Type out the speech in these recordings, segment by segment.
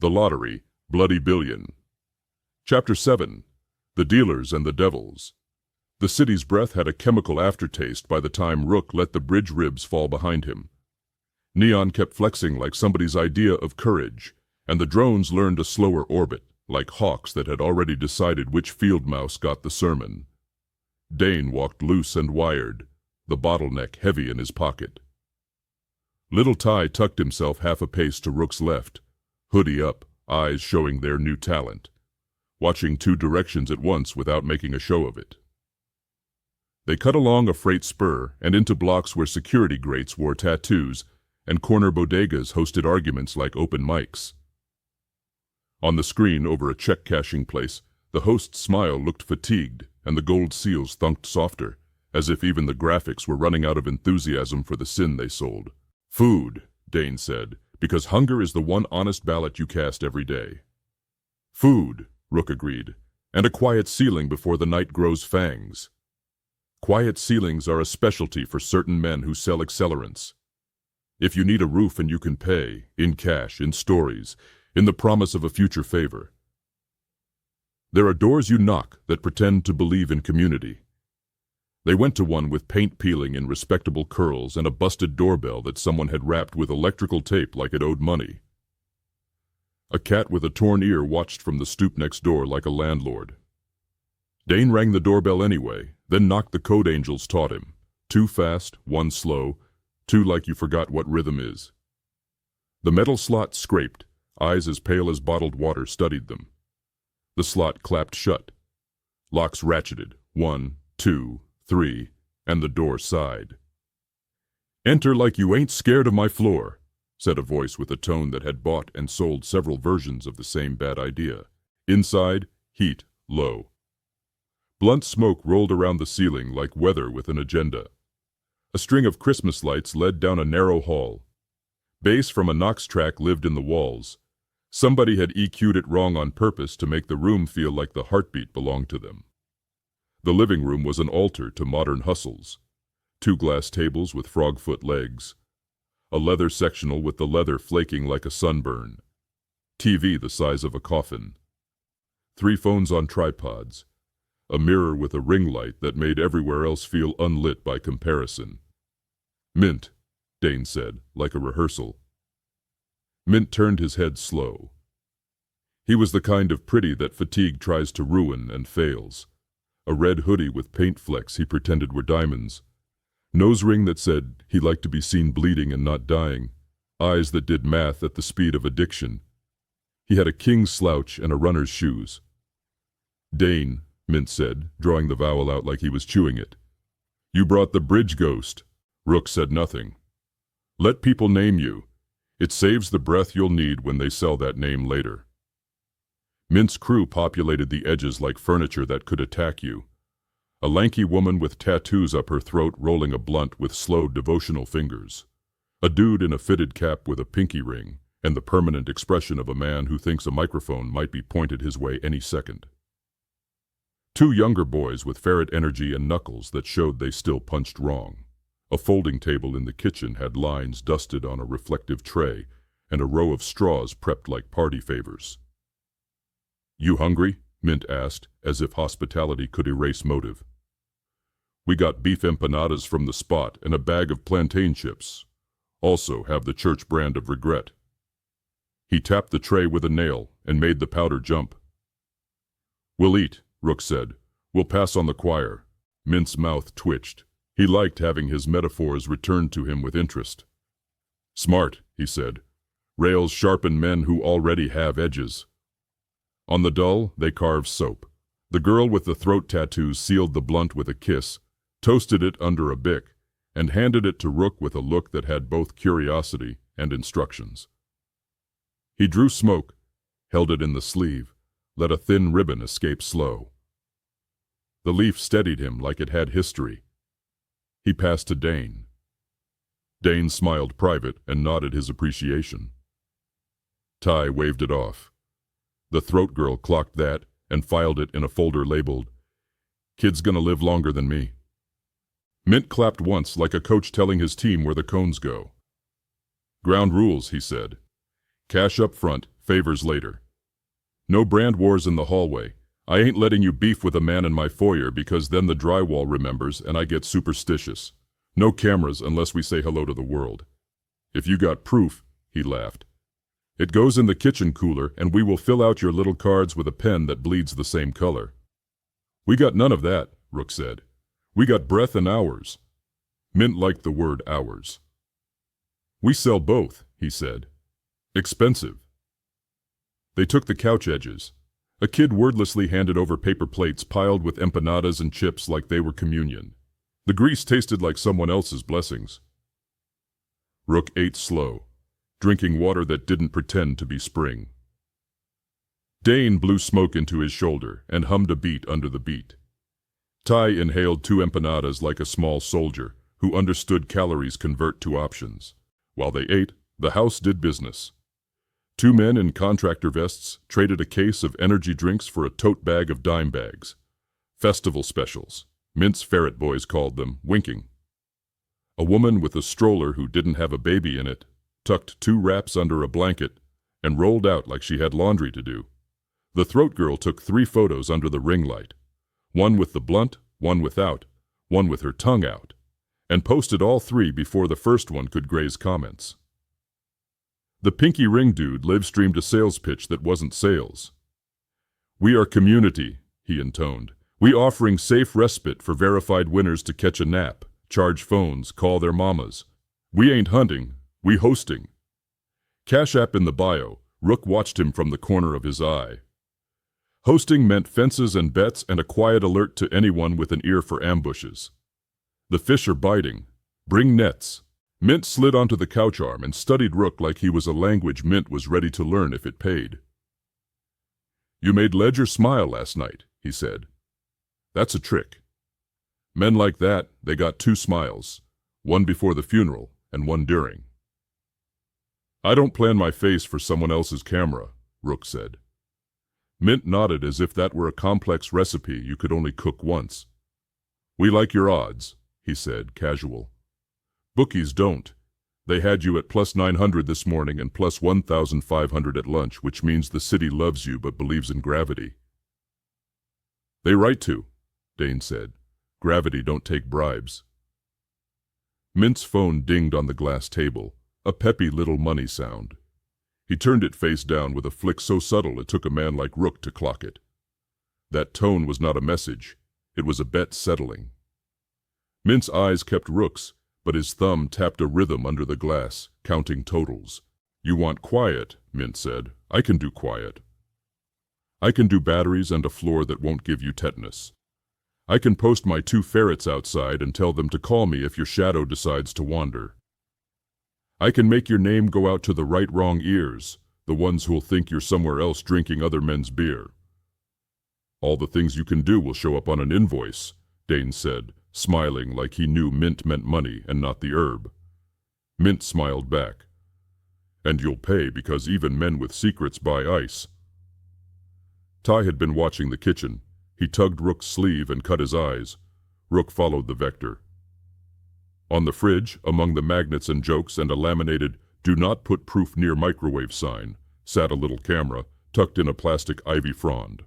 The Lottery, Bloody Billion. Chapter 7. The Dealers and the Devils. The city's breath had a chemical aftertaste by the time Rook let the bridge ribs fall behind him. Neon kept flexing like somebody's idea of courage, and the drones learned a slower orbit, like hawks that had already decided which field mouse got the sermon. Dane walked loose and wired, the bottleneck heavy in his pocket. Little Ty tucked himself half a pace to Rook's left, hoodie up, eyes showing their new talent, watching two directions at once without making a show of it. They cut along a freight spur and into blocks where security grates wore tattoos and corner bodegas hosted arguments like open mics. On the screen over a check-cashing place, the host's smile looked fatigued and the gold seals thunked softer, as if even the graphics were running out of enthusiasm for the sin they sold. "Food," Dane said, "because hunger is the one honest ballot you cast every day." "Food," Rook agreed, "and a quiet ceiling before the night grows fangs." Quiet ceilings are a specialty for certain men who sell accelerants. If you need a roof and you can pay, in cash, in stories, in the promise of a future favor. There are doors you knock that pretend to believe in community. They went to one with paint peeling in respectable curls and a busted doorbell that someone had wrapped with electrical tape like it owed money. A cat with a torn ear watched from the stoop next door like a landlord. Dane rang the doorbell anyway, then knocked the code angels taught him. 2 fast, 1 slow, 2 like you forgot what rhythm is. The metal slot scraped, eyes as pale as bottled water studied them. The slot clapped shut. Locks ratcheted, 1, 2, 3, and the door sighed. "Enter like you ain't scared of my floor," said a voice with a tone that had bought and sold several versions of the same bad idea. Inside, heat, low. Blunt smoke rolled around the ceiling like weather with an agenda. A string of Christmas lights led down a narrow hall. Bass from a Knox track lived in the walls. Somebody had EQ'd it wrong on purpose to make the room feel like the heartbeat belonged to them. The living room was an altar to modern hustles. 2 glass tables with frogfoot legs. A leather sectional with the leather flaking like a sunburn. TV the size of a coffin. 3 phones on tripods. A mirror with a ring light that made everywhere else feel unlit by comparison. "Mint," Dane said, like a rehearsal. Mint turned his head slow. He was the kind of pretty that fatigue tries to ruin and fails. A red hoodie with paint flecks he pretended were diamonds. Nose ring that said he liked to be seen bleeding and not dying. Eyes that did math at the speed of addiction. He had a king's slouch and a runner's shoes. "Dane," Mint said, drawing the vowel out like he was chewing it. "You brought the bridge ghost." Rook said nothing. "Let people name you. It saves the breath you'll need when they sell that name later." Mint's crew populated the edges like furniture that could attack you. A lanky woman with tattoos up her throat rolling a blunt with slow devotional fingers. A dude in a fitted cap with a pinky ring, and the permanent expression of a man who thinks a microphone might be pointed his way any second. 2 younger boys with ferret energy and knuckles that showed they still punched wrong. A folding table in the kitchen had lines dusted on a reflective tray, and a row of straws prepped like party favors. "You hungry?" Mint asked, as if hospitality could erase motive. "We got beef empanadas from the spot and a bag of plantain chips. Also have the church brand of regret." He tapped the tray with a nail and made the powder jump. "We'll eat," Rook said. "We'll pass on the choir." Mint's mouth twitched. He liked having his metaphors returned to him with interest. "Smart," he said. "Rails sharpen men who already have edges." On the dull, they carved soap. The girl with the throat tattoos sealed the blunt with a kiss, toasted it under a bic, and handed it to Rook with a look that had both curiosity and instructions. He drew smoke, held it in the sleeve, let a thin ribbon escape slow. The leaf steadied him like it had history. He passed to Dane. Dane smiled private and nodded his appreciation. Ty waved it off. The throat girl clocked that and filed it in a folder labeled, "Kid's gonna live longer than me." Mint clapped once like a coach telling his team where the cones go. "Ground rules," he said. "Cash up front, favors later. No brand wars in the hallway. I ain't letting you beef with a man in my foyer because then the drywall remembers and I get superstitious. No cameras unless we say hello to the world. If you got proof, he laughed. It goes in the kitchen cooler and we will fill out your little cards with a pen that bleeds the same color. We got none of that, Rook said. We got breath and hours. Mint liked the word hours. We sell both, he said. Expensive. They took the couch edges. A kid wordlessly handed over paper plates piled with empanadas and chips like they were communion. The grease tasted like someone else's blessings. Rook ate slow, drinking water that didn't pretend to be spring. Dane blew smoke into his shoulder and hummed a beat under the beat. Ty inhaled 2 empanadas like a small soldier who understood calories convert to options. While they ate, the house did business. 2 men in contractor vests traded a case of energy drinks for a tote bag of dime bags. Festival specials. Mint's ferret boys called them, winking. A woman with a stroller who didn't have a baby in it tucked 2 wraps under a blanket and rolled out like she had laundry to do. The throat girl took 3 photos under the ring light. One with the blunt, one without, one with her tongue out, and posted all 3 before the first one could graze comments. The pinky ring dude live-streamed a sales pitch that wasn't sales. We are community, he intoned. We offering safe respite for verified winners to catch a nap, charge phones, call their mamas. We ain't hunting, we hosting. Cash App in the bio, Rook watched him from the corner of his eye. Hosting meant fences and bets and a quiet alert to anyone with an ear for ambushes. The fish are biting. Bring nets. Mint slid onto the couch arm and studied Rook like he was a language Mint was ready to learn if it paid. You made Ledger smile last night, he said. That's a trick. Men like that, they got 2 smiles, one before the funeral and one during. I don't plan my face for someone else's camera, Rook said. Mint nodded as if that were a complex recipe you could only cook once. We like your odds, he said, casual. Bookies don't. They had you at plus 900 this morning and plus 1,500 at lunch, which means the city loves you but believes in gravity. They right to, Dane said. Gravity don't take bribes. Mint's phone dinged on the glass table, a peppy little money sound. He turned it face down with a flick so subtle it took a man like Rook to clock it. That tone was not a message. It was a bet settling. Mint's eyes kept Rook's, but his thumb tapped a rhythm under the glass, counting totals. You want quiet, Mint said. I can do quiet. I can do batteries and a floor that won't give you tetanus. I can post my 2 ferrets outside and tell them to call me if your shadow decides to wander. I can make your name go out to the right-wrong ears, the ones who'll think you're somewhere else drinking other men's beer. All the things you can do will show up on an invoice, Dane said, smiling like he knew Mint meant money and not the herb. Mint smiled back. And you'll pay because even men with secrets buy ice. Ty had been watching the kitchen. He tugged Rook's sleeve and cut his eyes. Rook followed the vector. On the fridge, among the magnets and jokes and a laminated "Do not put proof near microwave" sign, sat a little camera, tucked in a plastic ivy frond.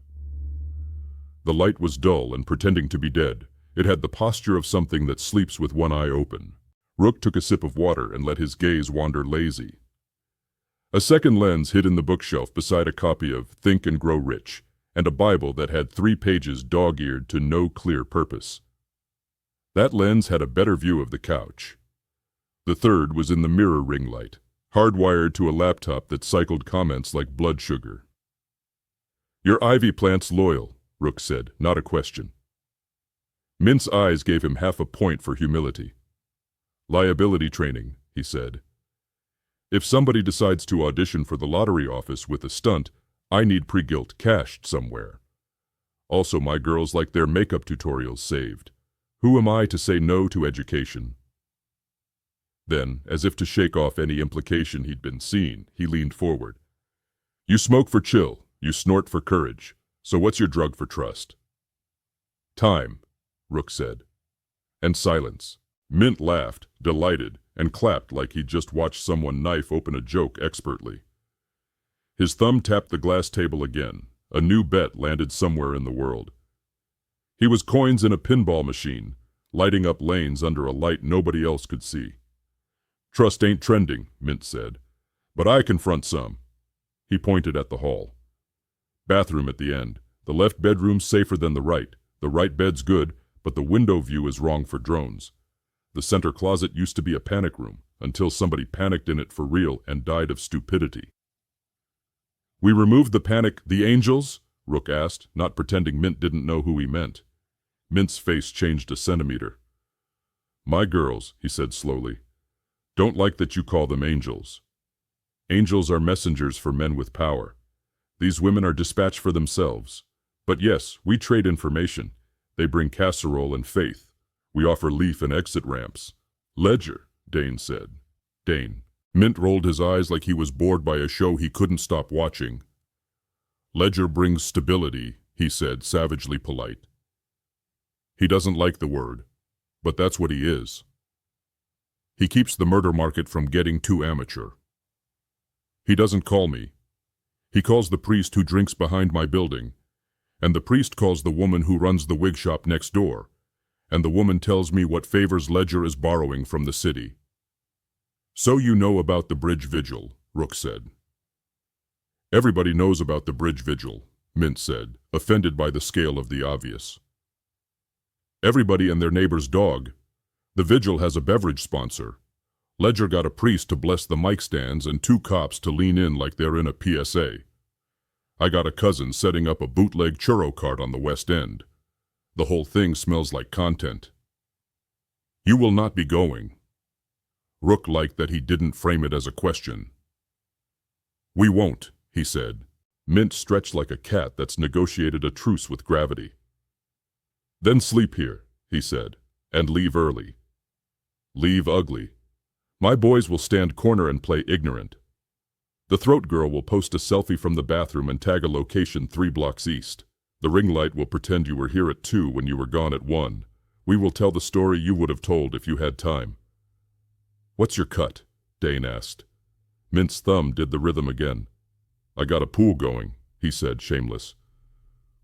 The light was dull and pretending to be dead. It had the posture of something that sleeps with one eye open. Rook took a sip of water and let his gaze wander lazy. A second lens hid in the bookshelf beside a copy of Think and Grow Rich, and a Bible that had 3 pages dog-eared to no clear purpose. That lens had a better view of the couch. The third was in the mirror ring light, hardwired to a laptop that cycled comments like blood sugar. Your ivy plant's loyal, Rook said, not a question. Mint's eyes gave him half a point for humility. Liability training, he said. If somebody decides to audition for the lottery office with a stunt, I need pre-guilt cached somewhere. Also, my girls like their makeup tutorials saved. Who am I to say no to education? Then, as if to shake off any implication he'd been seen, he leaned forward. You smoke for chill, you snort for courage. So what's your drug for trust? Time, Rook said. And silence. Mint laughed, delighted, and clapped like he'd just watched someone knife open a joke expertly. His thumb tapped the glass table again. A new bet landed somewhere in the world. He was coins in a pinball machine, lighting up lanes under a light nobody else could see. "Trust ain't trending," Mint said. "But I confront some." He pointed at the hall. "Bathroom at the end. The left bedroom's safer than the right. The right bed's good, but the window view is wrong for drones. The center closet used to be a panic room, until somebody panicked in it for real and died of stupidity." "We removed the panic, the angels?" Rook asked, not pretending Mint didn't know who he meant. Mint's face changed a centimeter. "My girls," he said slowly, "don't like that you call them angels. Angels are messengers for men with power. These women are dispatched for themselves. But yes, we trade information. They bring casserole and faith. We offer leaf and exit ramps." "Ledger," Dane said. "Dane." Mint rolled his eyes like he was bored by a show he couldn't stop watching. "Ledger brings stability," he said, savagely polite. He doesn't like the word, but that's what he is. He keeps the murder market from getting too amateur. He doesn't call me. He calls the priest who drinks behind my building, and the priest calls the woman who runs the wig shop next door, and the woman tells me what favors Ledger is borrowing from the city. "So you know about the bridge vigil," Rook said. "Everybody knows about the bridge vigil," Mint said, offended by the scale of the obvious. "Everybody and their neighbor's dog. The vigil has a beverage sponsor. Ledger got a priest to bless the mic stands and 2 cops to lean in like they're in a PSA. I got a cousin setting up a bootleg churro cart on the West End. The whole thing smells like content. You will not be going." Rook liked that he didn't frame it as a question. "We won't," he said. Mint stretched like a cat that's negotiated a truce with gravity. "Then sleep here," he said, "and leave early. Leave ugly. My boys will stand corner and play ignorant. The throat girl will post a selfie from the bathroom and tag a location 3 blocks east. The ring light will pretend you were here at 2 when you were gone at 1. We will tell the story you would have told if you had time." "What's your cut?" Dane asked. Mint's thumb did the rhythm again. "I got a pool going," he said, shameless.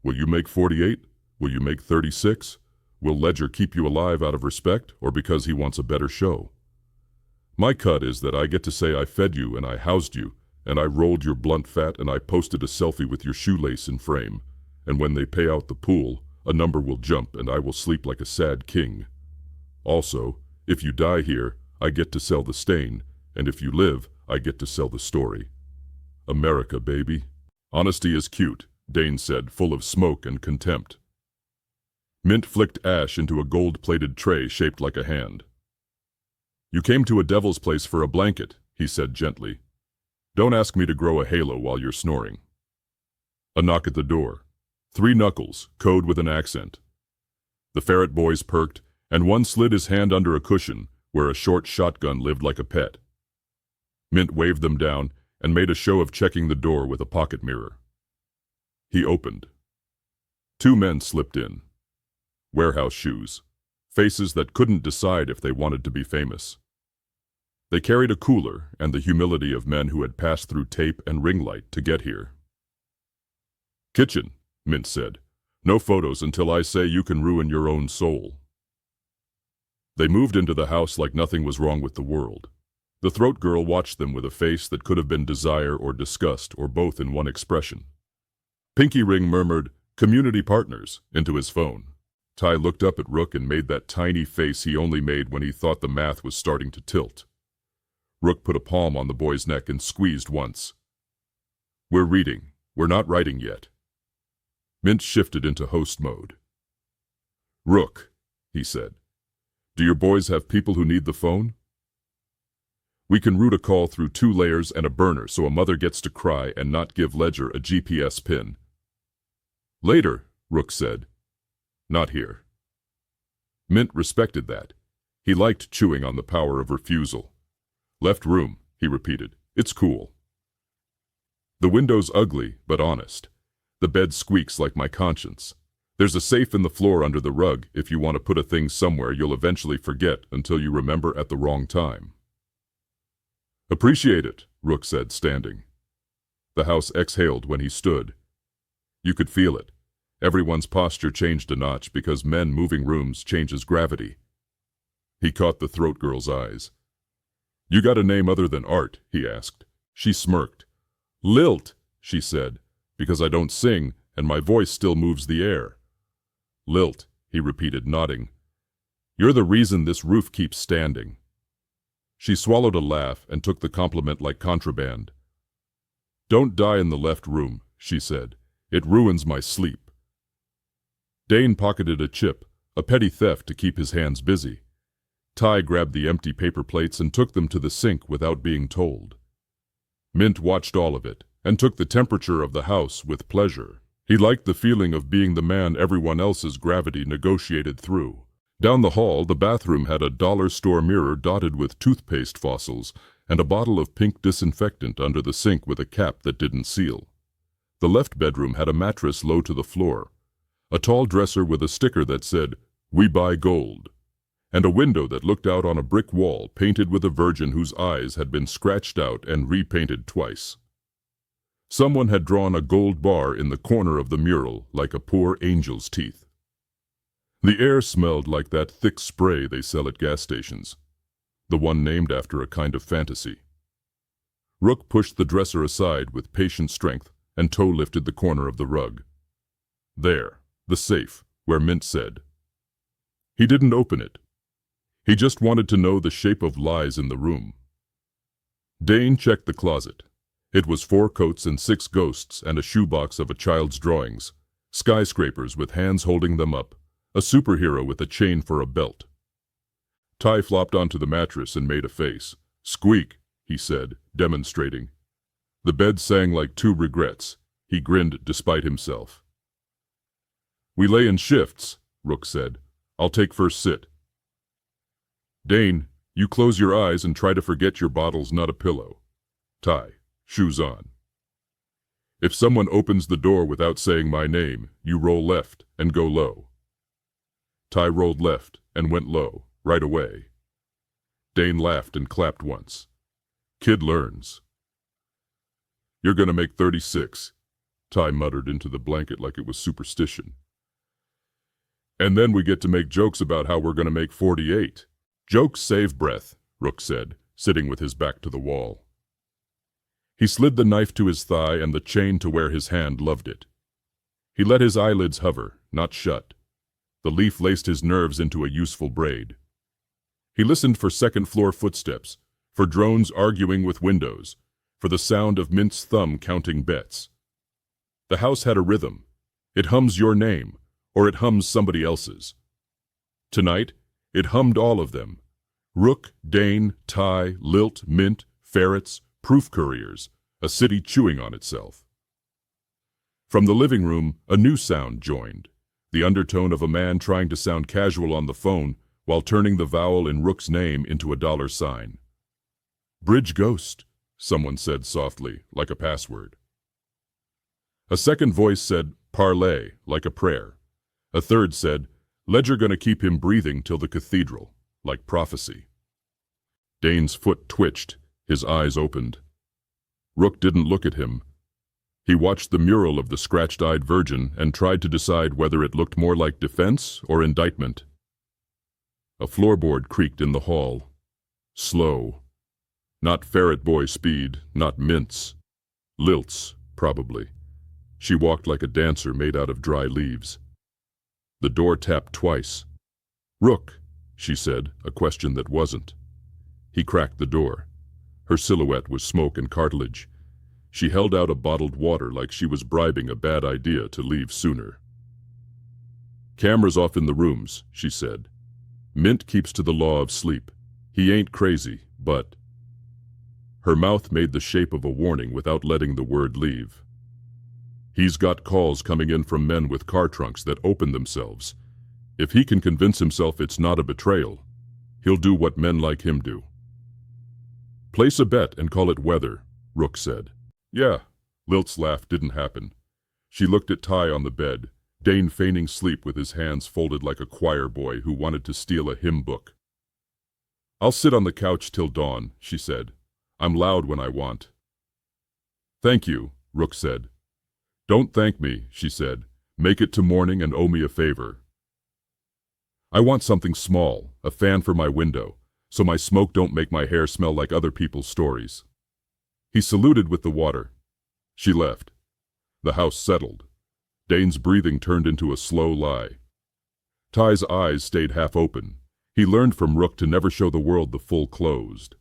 "Will you make 48? Will you make 36? Will Ledger keep you alive out of respect or because he wants a better show? My cut is that I get to say I fed you and I housed you, and I rolled your blunt fat and I posted a selfie with your shoelace in frame, and when they pay out the pool, a number will jump and I will sleep like a sad king. Also, if you die here, I get to sell the stain, and if you live, I get to sell the story. America, baby." "Honesty is cute," Dane said, full of smoke and contempt. Mint flicked ash into a gold-plated tray shaped like a hand. "You came to a devil's place for a blanket," he said gently. "Don't ask me to grow a halo while you're snoring." A knock at the door. 3 knuckles, code with an accent. The ferret boys perked, and one slid his hand under a cushion where a short shotgun lived like a pet. Mint waved them down and made a show of checking the door with a pocket mirror. He opened. 2 men slipped in. Warehouse shoes. Faces that couldn't decide if they wanted to be famous. They carried a cooler and the humility of men who had passed through tape and ring light to get here. "Kitchen," Mint said. "No photos until I say you can ruin your own soul." They moved into the house like nothing was wrong with the world. The throat girl watched them with a face that could have been desire or disgust or both in one expression. Pinky Ring murmured, "Community partners," into his phone. Ty looked up at Rook and made that tiny face he only made when he thought the math was starting to tilt. Rook put a palm on the boy's neck and squeezed once. "We're reading. We're not writing yet." Mint shifted into host mode. "Rook," he said, "do your boys have people who need the phone? We can route a call through 2 layers and a burner so a mother gets to cry and not give Ledger a GPS pin." "Later," Rook said. "Not here." Mint respected that. He liked chewing on the power of refusal. "Left room," he repeated. "It's cool. The window's ugly, but honest. The bed squeaks like my conscience. There's a safe in the floor under the rug if you want to put a thing somewhere you'll eventually forget until you remember at the wrong time." "Appreciate it," Rook said, standing. The house exhaled when he stood. You could feel it. Everyone's posture changed a notch because men moving rooms changes gravity. He caught the throat girl's eyes. You got a name other than Art? He asked. She smirked. Lilt, she said, because I don't sing and my voice still moves the air. Lilt, he repeated, nodding. You're the reason this roof keeps standing. She swallowed a laugh and took the compliment like contraband. Don't die in the left room, she said. It ruins my sleep. Dane pocketed a chip, a petty theft to keep his hands busy. Ty grabbed the empty paper plates and took them to the sink without being told. Mint watched all of it and took the temperature of the house with pleasure. He liked the feeling of being the man everyone else's gravity negotiated through. Down the hall, the bathroom had a dollar store mirror dotted with toothpaste fossils and a bottle of pink disinfectant under the sink with a cap that didn't seal. The left bedroom had a mattress low to the floor, a tall dresser with a sticker that said, "We buy gold," and a window that looked out on a brick wall painted with a virgin whose eyes had been scratched out and repainted twice. Someone had drawn a gold bar in the corner of the mural like a poor angel's teeth. The air smelled like that thick spray they sell at gas stations, the one named after a kind of fantasy. Rook pushed the dresser aside with patient strength and toe-lifted the corner of the rug. There, the safe, where Mint said. He didn't open it. He just wanted to know the shape of lies in the room. Dane checked the closet. It was 4 coats and 6 ghosts and a shoebox of a child's drawings, skyscrapers with hands holding them up, a superhero with a chain for a belt. Ty flopped onto the mattress and made a face. Squeak, he said, demonstrating. The bed sang like 2 regrets. He grinned despite himself. We lay in shifts, Rook said. I'll take first sit. Dane, you close your eyes and try to forget your bottle's not a pillow. Ty, shoes on. If someone opens the door without saying my name, you roll left and go low. Ty rolled left and went low, right away. Dane laughed and clapped once. Kid learns. You're gonna make 36, Ty muttered into the blanket like it was superstition. And then we get to make jokes about how we're gonna make 48. Jokes save breath, Rook said, sitting with his back to the wall. He slid the knife to his thigh and the chain to where his hand loved it. He let his eyelids hover, not shut. The leaf laced his nerves into a useful braid. He listened for second-floor footsteps, for drones arguing with windows, for the sound of Mint's thumb counting bets. The house had a rhythm. It hums your name, or it hums somebody else's. Tonight, it hummed all of them. Rook, Dane, Ty, Lilt, Mint, ferrets, proof couriers, a city chewing on itself. From the living room, a new sound joined, the undertone of a man trying to sound casual on the phone while turning the vowel in Rook's name into a $sign. Bridge ghost, someone said softly, like a password. A second voice said, parlay, like a prayer. A third said, Ledger gonna keep him breathing till the cathedral, like prophecy. Dane's foot twitched, his eyes opened. Rook didn't look at him. He watched the mural of the scratched-eyed virgin and tried to decide whether it looked more like defense or indictment. A floorboard creaked in the hall. Slow. Not ferret boy speed, not Mint's. Lilt's, probably. She walked like a dancer made out of dry leaves. The door tapped twice. Rook, she said, a question that wasn't. He cracked the door. Her silhouette was smoke and cartilage. She held out a bottled water like she was bribing a bad idea to leave sooner. Cameras off in the rooms, she said. Mint keeps to the law of sleep. He ain't crazy, but... Her mouth made the shape of a warning without letting the word leave. He's got calls coming in from men with car trunks that open themselves. If he can convince himself it's not a betrayal, he'll do what men like him do. Place a bet and call it weather, Rook said. Yeah, Lilt's laugh didn't happen. She looked at Ty on the bed, Dane feigning sleep with his hands folded like a choir boy who wanted to steal a hymn book. I'll sit on the couch till dawn, she said. I'm loud when I want. Thank you, Rook said. Don't thank me, she said. Make it to morning and owe me a favor. I want something small, a fan for my window, so my smoke don't make my hair smell like other people's stories. He saluted with the water. She left. The house settled. Dane's breathing turned into a slow lie. Ty's eyes stayed half open. He learned from Rook to never show the world the full closed.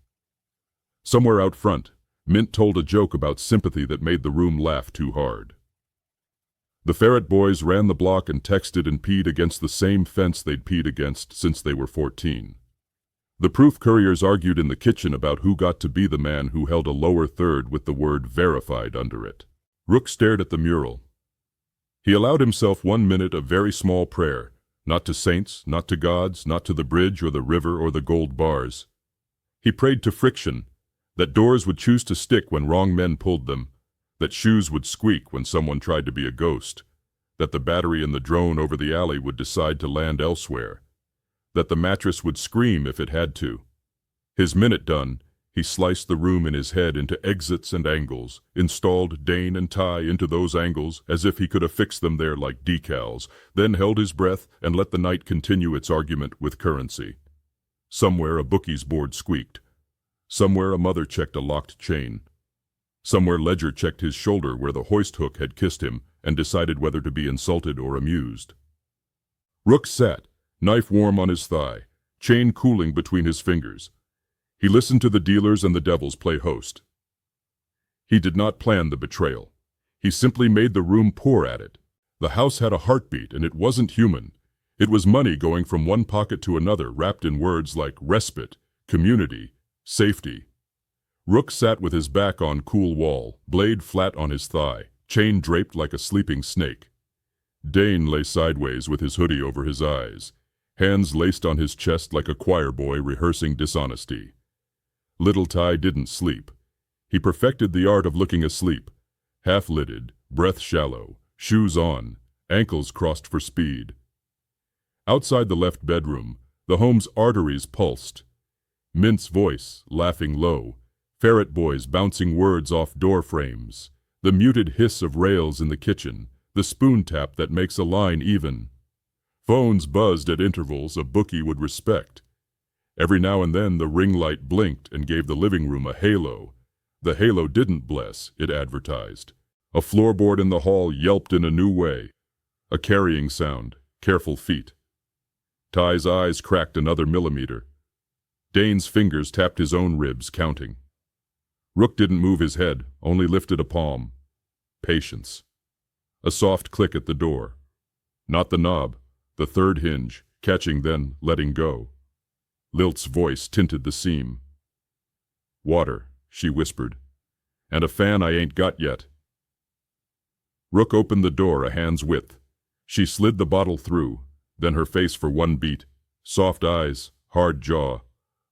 Somewhere out front, Mint told a joke about sympathy that made the room laugh too hard. The Ferret boys ran the block and texted and peed against the same fence they'd peed against since they were 14. The proof couriers argued in the kitchen about who got to be the man who held a lower third with the word verified under it. Rook stared at the mural. He allowed himself 1 minute of very small prayer, not to saints, not to gods, not to the bridge or the river or the gold bars. He prayed to friction, that doors would choose to stick when wrong men pulled them, that shoes would squeak when someone tried to be a ghost, that the battery in the drone over the alley would decide to land elsewhere, that the mattress would scream if it had to. His minute done, he sliced the room in his head into exits and angles, installed Dane and Ty into those angles as if he could affix them there like decals, then held his breath and let the night continue its argument with currency. Somewhere a bookie's board squeaked. Somewhere a mother checked a locked chain. Somewhere Ledger checked his shoulder where the hoist hook had kissed him and decided whether to be insulted or amused. Rook sat, knife warm on his thigh, chain cooling between his fingers. He listened to the dealers and the devils play host. He did not plan the betrayal. He simply made the room pour at it. The house had a heartbeat and it wasn't human. It was money going from one pocket to another wrapped in words like respite, community, safety. Rook sat with his back on cool wall, blade flat on his thigh, chain draped like a sleeping snake. Dane lay sideways with his hoodie over his eyes, hands laced on his chest like a choir boy rehearsing dishonesty. Little Ty didn't sleep. He perfected the art of looking asleep, half-lidded, breath shallow, shoes on, ankles crossed for speed. Outside the left bedroom, the home's arteries pulsed. Mint's voice, laughing low, Ferret boys bouncing words off door frames, the muted hiss of rails in the kitchen, the spoon tap that makes a line even. Phones buzzed at intervals a bookie would respect. Every now and then the ring light blinked and gave the living room a halo. The halo didn't bless, it advertised. A floorboard in the hall yelped in a new way. A carrying sound, careful feet. Ty's eyes cracked another millimeter. Dane's fingers tapped his own ribs, counting. Rook didn't move his head, only lifted a palm. Patience. A soft click at the door. Not the knob, the third hinge, catching then letting go. Lilt's voice tinted the seam. Water, she whispered. And a fan I ain't got yet. Rook opened the door a hand's width. She slid the bottle through, then her face for one beat. Soft eyes, hard jaw.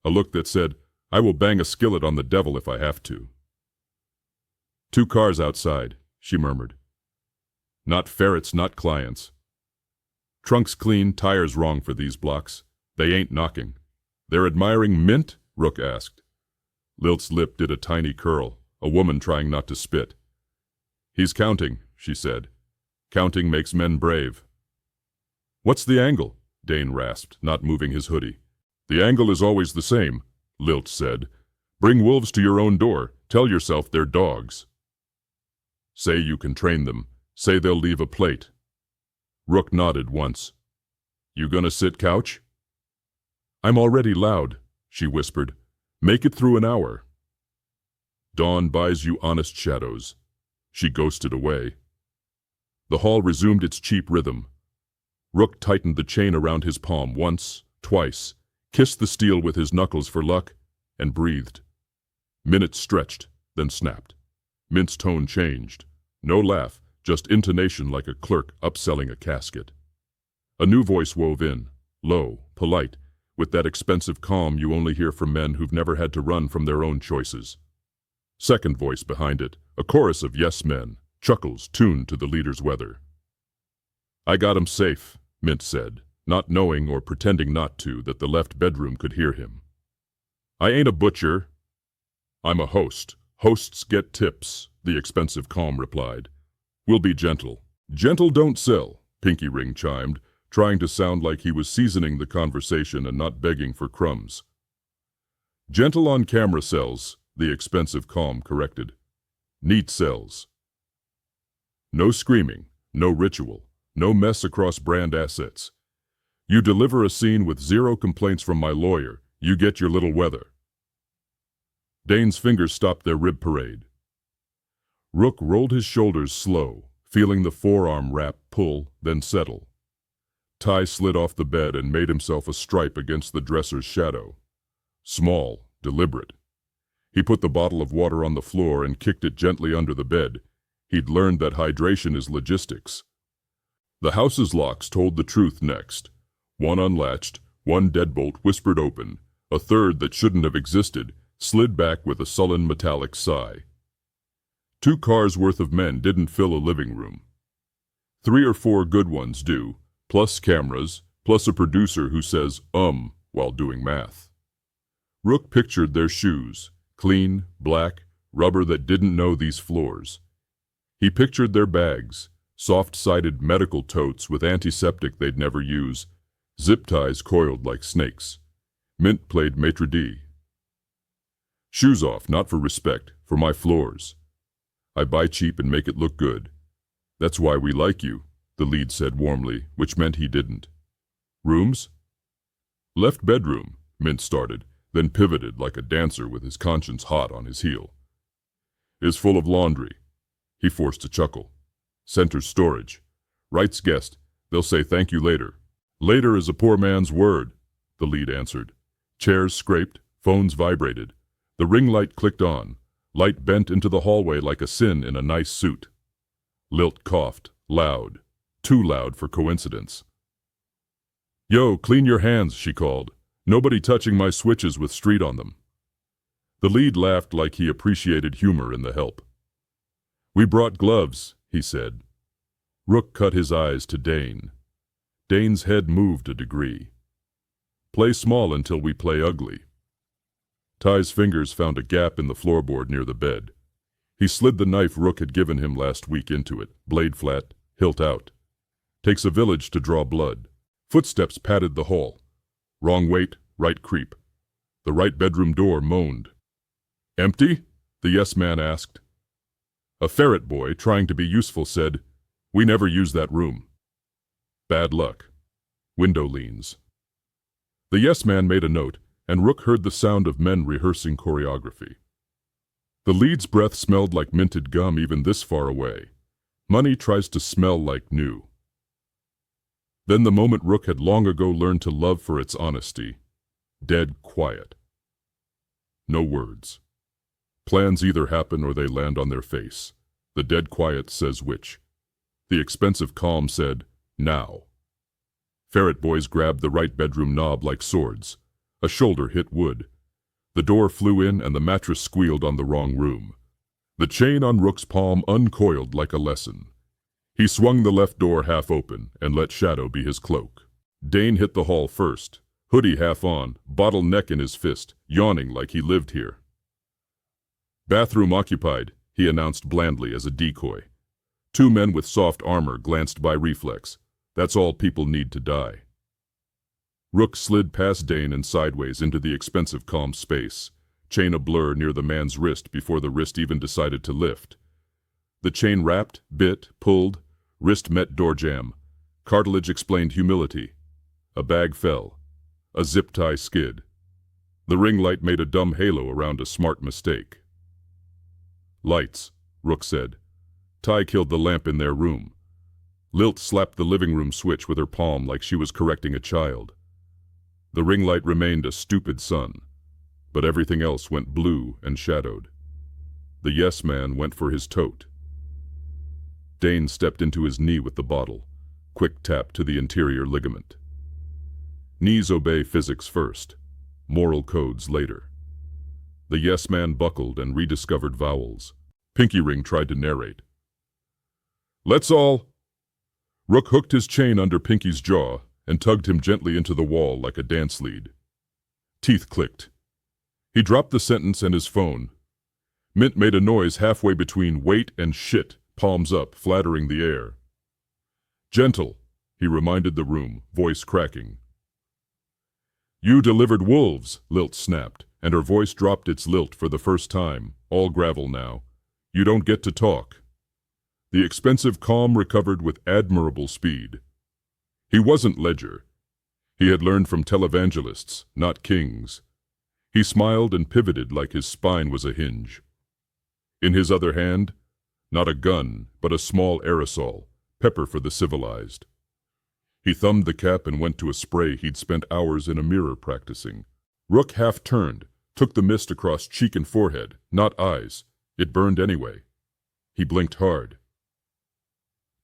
A look that said, I will bang a skillet on the devil if I have to. 2 cars outside, she murmured. Not ferrets, not clients. Trunks clean, tires wrong for these blocks. They ain't knocking. They're admiring Mint? Rook asked. Lilt's lip did a tiny curl, a woman trying not to spit. He's counting, she said. Counting makes men brave. What's the angle? Dane rasped, not moving his hoodie. The angle is always the same, Lilt said. Bring wolves to your own door. Tell yourself they're dogs. Say you can train them. Say they'll leave a plate. Rook nodded once. You gonna sit couch? I'm already loud, she whispered. Make it through an hour. Dawn buys you honest shadows. She ghosted away. The hall resumed its cheap rhythm. Rook tightened the chain around his palm once, twice, kissed the steel with his knuckles for luck, and breathed. Minutes stretched, then snapped. Mint's tone changed. No laugh, just intonation like a clerk upselling a casket. A new voice wove in, low, polite, with that expensive calm you only hear from men who've never had to run from their own choices. Second voice behind it, a chorus of yes men, chuckles tuned to the leader's weather. I got him safe, Mint said, not knowing or pretending not to that the left bedroom could hear him. I ain't a butcher. I'm a host. Hosts get tips. the expensive calm replied. We'll be gentle. Gentle don't sell, Pinky Ring chimed, trying to sound like he was seasoning the conversation and not begging for crumbs. Gentle on camera sells, the expensive calm corrected. Neat sells. No screaming, no ritual, no mess across brand assets. You deliver a scene with 0 complaints from my lawyer, you get your little weather. Dane's fingers stopped their rib parade. Rook rolled his shoulders slow, feeling the forearm wrap pull, then settle. Ty slid off the bed and made himself a stripe against the dresser's shadow. Small, deliberate. He put the bottle of water on the floor and kicked it gently under the bed. He'd learned that hydration is logistics. The house's locks told the truth next. One unlatched, one deadbolt whispered open, a third that shouldn't have existed slid back with a sullen metallic sigh. 2 cars worth of men didn't fill a living room. 3 or 4 good ones do, plus cameras, plus a producer who says while doing math. Rook pictured their shoes, clean, black, rubber that didn't know these floors. He pictured their bags, soft-sided medical totes with antiseptic they'd never use, zip ties coiled like snakes. Mint played maitre d'. Shoes off, not for respect, for my floors. I buy cheap and make it look good. That's why we like you, the lead said warmly, which meant he didn't. Rooms? Left bedroom, Mint started, then pivoted like a dancer with his conscience hot on his heel. Is full of laundry. He forced a chuckle. Center storage. Wright's guest. They'll say thank you later. Later is a poor man's word, the lead answered. Chairs scraped, phones vibrated. The ring light clicked on. Light bent into the hallway like a sin in a nice suit. Lilt coughed, loud. Too loud for coincidence. Yo, clean your hands, she called. Nobody touching my switches with street on them. The lead laughed like he appreciated humor in the help. We brought gloves, he said. Rook cut his eyes to Dane. Dane's head moved a degree. Play small until we play ugly. Ty's fingers found a gap in the floorboard near the bed. He slid the knife Rook had given him last week into it, blade flat, hilt out. Takes a village to draw blood. Footsteps padded the hall. Wrong weight, right creep. The right bedroom door moaned. Empty? The yes man asked. A ferret boy, trying to be useful, said, We never use that room. Bad luck. Window leans. The yes man made a note, and Rook heard the sound of men rehearsing choreography. The lead's breath smelled like minted gum even this far away. Money tries to smell like new. Then the moment Rook had long ago learned to love for its honesty. Dead quiet. No words. Plans either happen or they land on their face. The dead quiet says which. The expensive calm said, now. Ferret boys grabbed the right bedroom knob like swords. A shoulder hit wood. The door flew in and the mattress squealed on the wrong room. The chain on Rook's palm uncoiled like a lesson. He swung the left door half open and let shadow be his cloak. Dane hit the hall first, hoodie half on, bottleneck in his fist, yawning like he lived here. Bathroom occupied, he announced blandly as a decoy. 2 men with soft armor glanced by reflex. That's all people need to die. Rook slid past Dane and sideways into the expensive calm space, chain a blur near the man's wrist before the wrist even decided to lift. The chain wrapped, bit, pulled, wrist met door jam. Cartilage explained humility. A bag fell. A zip tie skid. The ring light made a dumb halo around a smart mistake. Lights, Rook said. Ty killed the lamp in their room. Lilt slapped the living room switch with her palm like she was correcting a child. The ring light remained a stupid sun, but everything else went blue and shadowed. The yes man went for his tote. Dane stepped into his knee with the bottle, quick tap to the interior ligament. Knees obey physics first, moral codes later. The yes man buckled and rediscovered vowels. Pinky Ring tried to narrate. Let's all... Rook hooked his chain under Pinky's jaw and tugged him gently into the wall like a dance lead. Teeth clicked. He dropped the sentence and his phone. Mint made a noise halfway between wait and shit, palms up, flattering the air. Gentle, he reminded the room, voice cracking. You delivered wolves, Lilt snapped, and her voice dropped its lilt for the first time, all gravel now. You don't get to talk. The expensive calm recovered with admirable speed. He wasn't Ledger. He had learned from televangelists, not kings. He smiled and pivoted like his spine was a hinge. In his other hand, not a gun, but a small aerosol, pepper for the civilized. He thumbed the cap and went to a spray he'd spent hours in a mirror practicing. Rook half turned, took the mist across cheek and forehead, not eyes. It burned anyway. He blinked hard.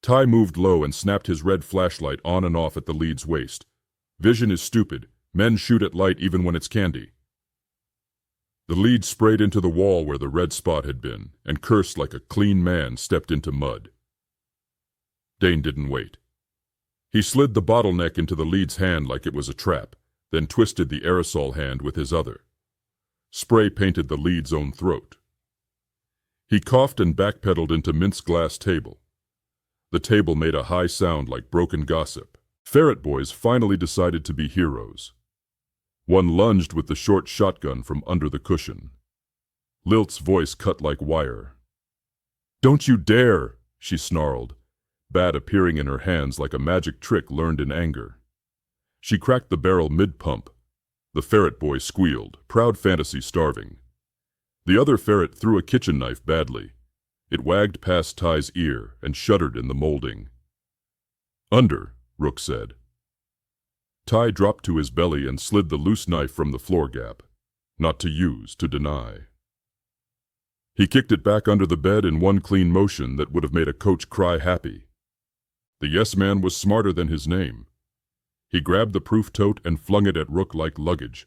Ty moved low and snapped his red flashlight on and off at the lead's waist. Vision is stupid. Men shoot at light even when it's candy. The lead sprayed into the wall where the red spot had been, and cursed like a clean man stepped into mud. Dane didn't wait. He slid the bottleneck into the lead's hand like it was a trap, then twisted the aerosol hand with his other. Spray painted the lead's own throat. He coughed and backpedaled into Mint's glass table. The table made a high sound like broken gossip. Ferret boys finally decided to be heroes. One lunged with the short shotgun from under the cushion. Lilt's voice cut like wire. Don't you dare, she snarled, bat appearing in her hands like a magic trick learned in anger. She cracked the barrel mid-pump. The ferret boy squealed, proud fantasy starving. The other ferret threw a kitchen knife badly. It wagged past Ty's ear and shuddered in the molding. Under, Rook said. Ty dropped to his belly and slid the loose knife from the floor gap. Not to use, to deny. He kicked it back under the bed in one clean motion that would have made a coach cry happy. The yes man was smarter than his name. He grabbed the proof tote and flung it at Rook like luggage.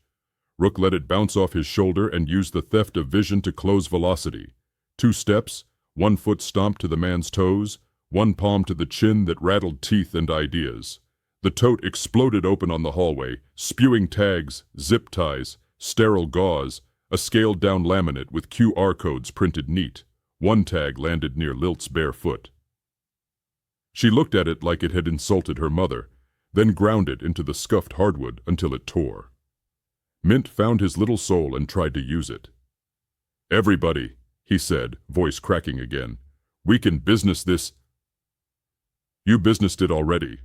Rook let it bounce off his shoulder and used the theft of vision to close velocity. 2 steps, 1 foot stomped to the man's toes, 1 palm to the chin that rattled teeth and ideas. The tote exploded open on the hallway, spewing tags, zip ties, sterile gauze, a scaled-down laminate with QR codes printed neat. 1 tag landed near Lilt's bare foot. She looked at it like it had insulted her mother, then ground it into the scuffed hardwood until it tore. Mint found his little soul and tried to use it. Everybody, he said, voice cracking again. We can business this. You businessed it already,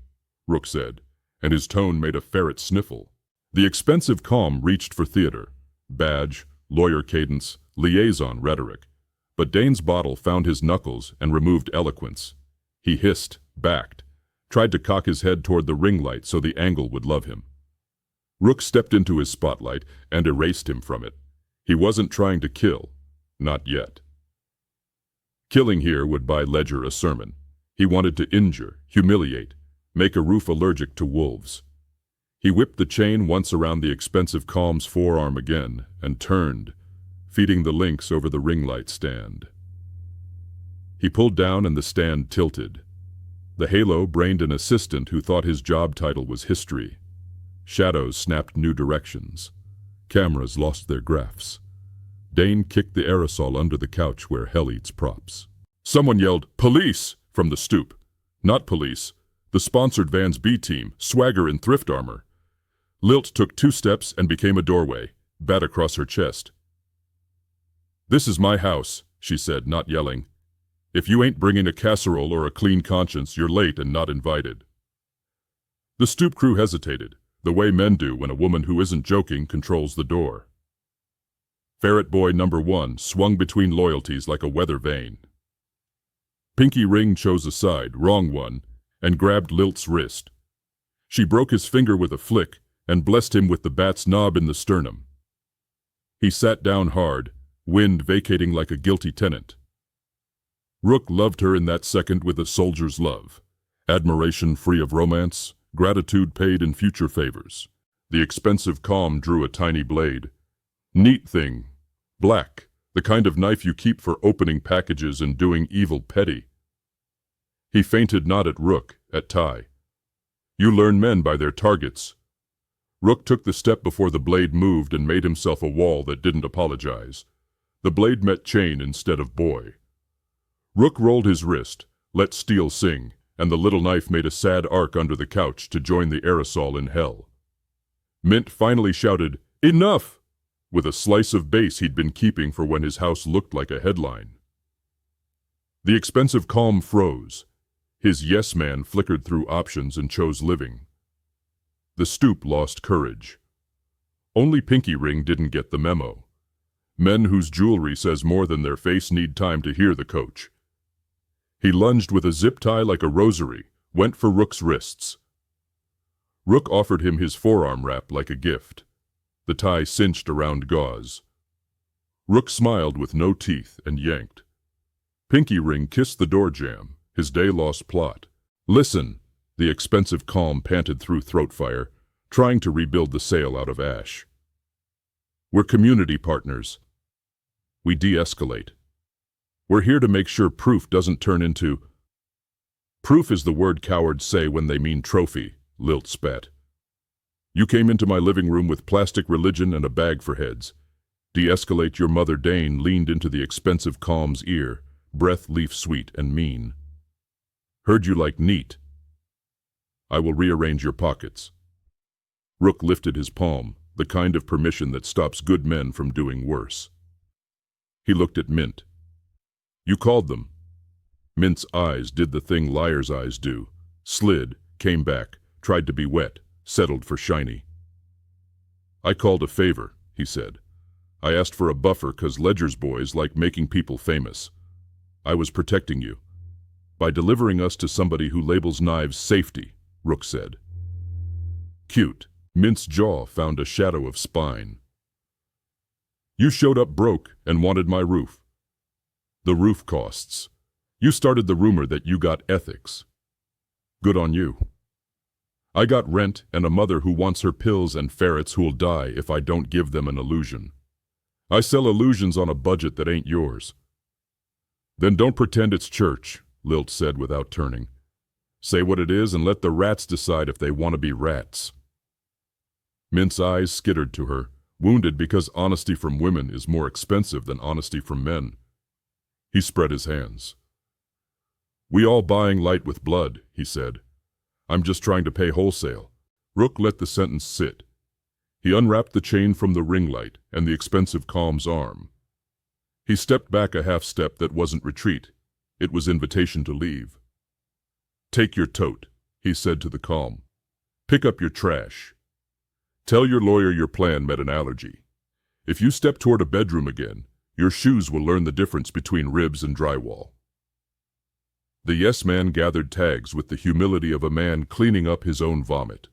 Rook said, and his tone made a ferret sniffle. The expensive calm reached for theater, badge, lawyer cadence, liaison rhetoric. But Dane's bottle found his knuckles and removed eloquence. He hissed, backed, tried to cock his head toward the ring light so the angle would love him. Rook stepped into his spotlight and erased him from it. He wasn't trying to kill. Not yet. Killing here would buy Ledger a sermon. He wanted to injure, humiliate, make a roof allergic to wolves. He whipped the chain once around the expensive calm's forearm again and turned, feeding the links over the ring light stand. He pulled down and the stand tilted. The halo brained an assistant who thought his job title was history. Shadows snapped new directions. Cameras lost their graphs. Dane kicked the aerosol under the couch where hell eats props. Someone yelled, "Police!" from the stoop. Not police. The sponsored van's B-team, swagger in thrift armor. Lilt took 2 steps and became a doorway, bat across her chest. This is my house, she said, not yelling. If you ain't bringing a casserole or a clean conscience, you're late and not invited. The stoop crew hesitated, the way men do when a woman who isn't joking controls the door. Ferret boy number 1 swung between loyalties like a weather vane. Pinky Ring chose a side, wrong one, and grabbed Lilt's wrist. She broke his finger with a flick and blessed him with the bat's knob in the sternum. He sat down hard, wind vacating like a guilty tenant. Rook loved her in that second with a soldier's love. Admiration free of romance, gratitude paid in future favors. The expensive calm drew a tiny blade. Neat thing. Black. The kind of knife you keep for opening packages and doing evil petty. He feinted not at Rook, at Ty. You learn men by their targets. Rook took the step before the blade moved and made himself a wall that didn't apologize. The blade met chain instead of boy. Rook rolled his wrist, let steel sing, and the little knife made a sad arc under the couch to join the aerosol in hell. Mint finally shouted, "Enough!" with a slice of bass he'd been keeping for when his house looked like a headline. The expensive calm froze. His yes man flickered through options and chose living. The stoop lost courage. Only Pinky Ring didn't get the memo. Men whose jewelry says more than their face need time to hear the coach. He lunged with a zip tie like a rosary, went for Rook's wrists. Rook offered him his forearm wrap like a gift. The tie cinched around gauze. Rook smiled with no teeth and yanked. Pinky Ring kissed the door jamb, his day-lost plot. "Listen," the expensive calm panted through throat fire, trying to rebuild the sail out of ash. "We're community partners. We de-escalate. We're here to make sure proof doesn't turn into—" "Proof is the word cowards say when they mean trophy," Lilt spat. "You came into my living room with plastic religion and a bag for heads. De-escalate. Your mother Dane leaned into the expensive calm's ear, breath leaf sweet and mean. "Heard you like neat. I will rearrange your pockets." Rook lifted his palm, the kind of permission that stops good men from doing worse. He looked at Mint. "You called them." Mint's eyes did the thing liar's eyes do, slid, came back, tried to be wet, settled for shiny. "I called a favor," he said. "I asked for a buffer 'cause Ledger's boys like making people famous. I was protecting you. By delivering us to somebody who labels knives safety," Rook said. "Cute." Mint's jaw found a shadow of spine. "You showed up broke and wanted my roof. The roof costs. You started the rumor that you got ethics. Good on you. I got rent and a mother who wants her pills and ferrets who'll die if I don't give them an illusion. I sell illusions on a budget that ain't yours." "Then don't pretend it's church," Lilt said without turning. "Say what it is and let the rats decide if they want to be rats." Mint's eyes skittered to her, wounded because honesty from women is more expensive than honesty from men. He spread his hands. "We all buying light with blood," he said. "I'm just trying to pay wholesale." Rook let the sentence sit. He unwrapped the chain from the ring light and the expensive calm's arm. He stepped back a half step that wasn't retreat. It was invitation to leave. "Take your tote," he said to the calm. "Pick up your trash. Tell your lawyer your plan met an allergy. If you step toward a bedroom again, your shoes will learn the difference between ribs and drywall." The yes man gathered tags with the humility of a man cleaning up his own vomit.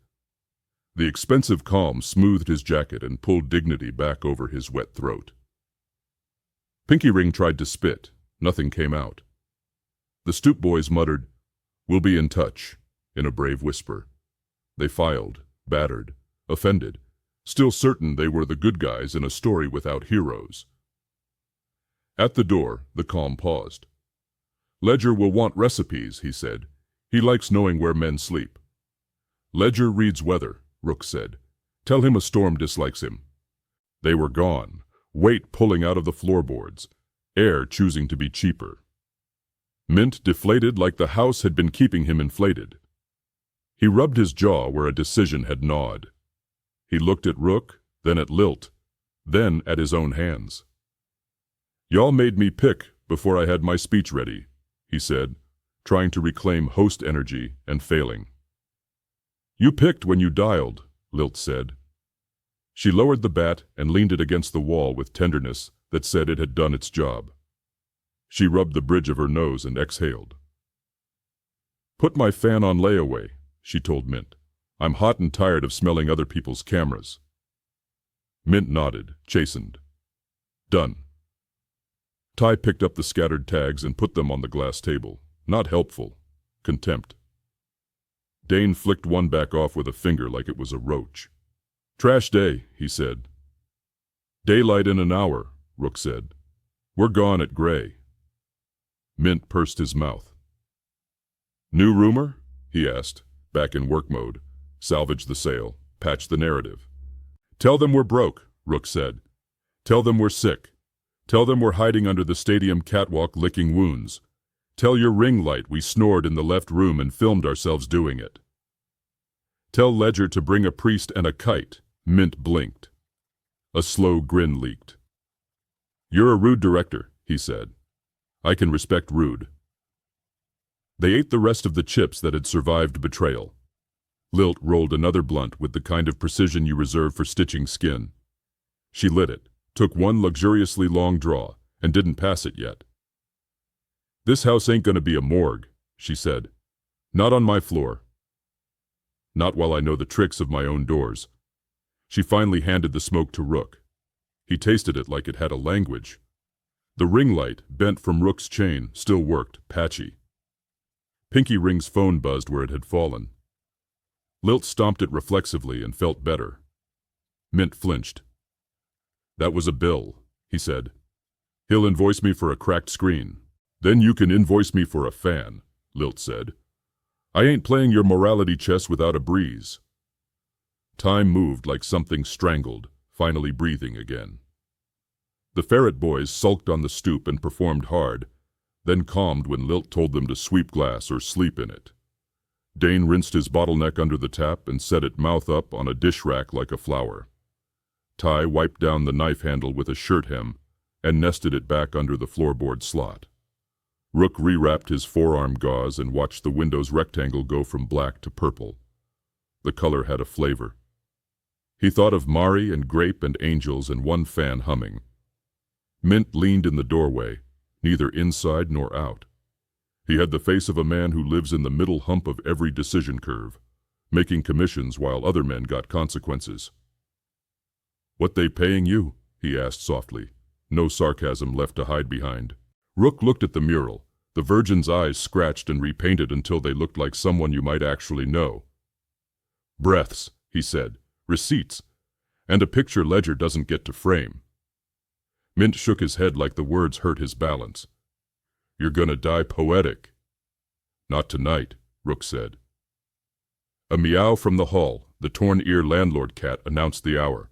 The expensive calm smoothed his jacket and pulled dignity back over his wet throat. Pinky Ring tried to spit. Nothing came out. The stoop boys muttered, "We'll be in touch," in a brave whisper. They filed, battered, offended, still certain they were the good guys in a story without heroes. At the door, the calm paused. "Ledger will want recipes," he said. "He likes knowing where men sleep." "Ledger reads weather," Rook said. "Tell him a storm dislikes him." They were gone, weight pulling out of the floorboards, air choosing to be cheaper. Mint deflated like the house had been keeping him inflated. He rubbed his jaw where a decision had gnawed. He looked at Rook, then at Lilt, then at his own hands. "Y'all made me pick before I had my speech ready," he said, trying to reclaim host energy and failing. "You picked when you dialed," Lilt said. She lowered the bat and leaned it against the wall with tenderness that said it had done its job. She rubbed the bridge of her nose and exhaled. "Put my fan on layaway," she told Mint. "I'm hot and tired of smelling other people's cameras." Mint nodded, chastened. "Done." Ty picked up the scattered tags and put them on the glass table. Not helpful. Contempt. Dane flicked one back off with a finger like it was a roach. "Trash day," he said. "Daylight in an hour," Rook said. "We're gone at gray." Mint pursed his mouth. "New rumor?" he asked, back in work mode. Salvage the sale, patch the narrative. "Tell them we're broke," Rook said. "Tell them we're sick. Tell them we're hiding under the stadium catwalk licking wounds. Tell your ring light we snored in the left room and filmed ourselves doing it. Tell Ledger to bring a priest and a kite. Mint blinked. A slow grin leaked. You're a rude director, he said. I can respect rude. They ate the rest of the chips that had survived betrayal. Lilt rolled another blunt with the kind of precision you reserve for stitching skin. She lit it, took one luxuriously long draw, and didn't pass it yet. This house ain't gonna be a morgue, she said. Not on my floor. Not while I know the tricks of my own doors. She finally handed the smoke to Rook. He tasted it like it had a language. The ring light, bent from Rook's chain, still worked, patchy. Pinky Ring's phone buzzed where it had fallen. Lilt stomped it reflexively and felt better. Mint flinched. That was a bill, he said. He'll invoice me for a cracked screen. Then you can invoice me for a fan, Lilt said. I ain't playing your morality chess without a breeze. Time moved like something strangled, finally breathing again. The ferret boys sulked on the stoop and performed hard, then calmed when Lilt told them to sweep glass or sleep in it. Dane rinsed his bottleneck under the tap and set it mouth up on a dish rack like a flower. Ty wiped down the knife handle with a shirt hem and nested it back under the floorboard slot. Rook rewrapped his forearm gauze and watched the window's rectangle go from black to purple. The color had a flavor. He thought of Mari and grape and angels and one fan humming. Mint leaned in the doorway, neither inside nor out. He had the face of a man who lives in the middle hump of every decision curve, making commissions while other men got consequences. What they paying you? He asked softly, no sarcasm left to hide behind. Rook looked at the mural, the Virgin's eyes scratched and repainted until they looked like someone you might actually know. Breaths, he said, receipts, and a picture Ledger doesn't get to frame. Mint shook his head like the words hurt his balance. You're gonna die poetic. Not tonight, Rook said. A meow from the hall, the torn-ear landlord cat, announced the hour.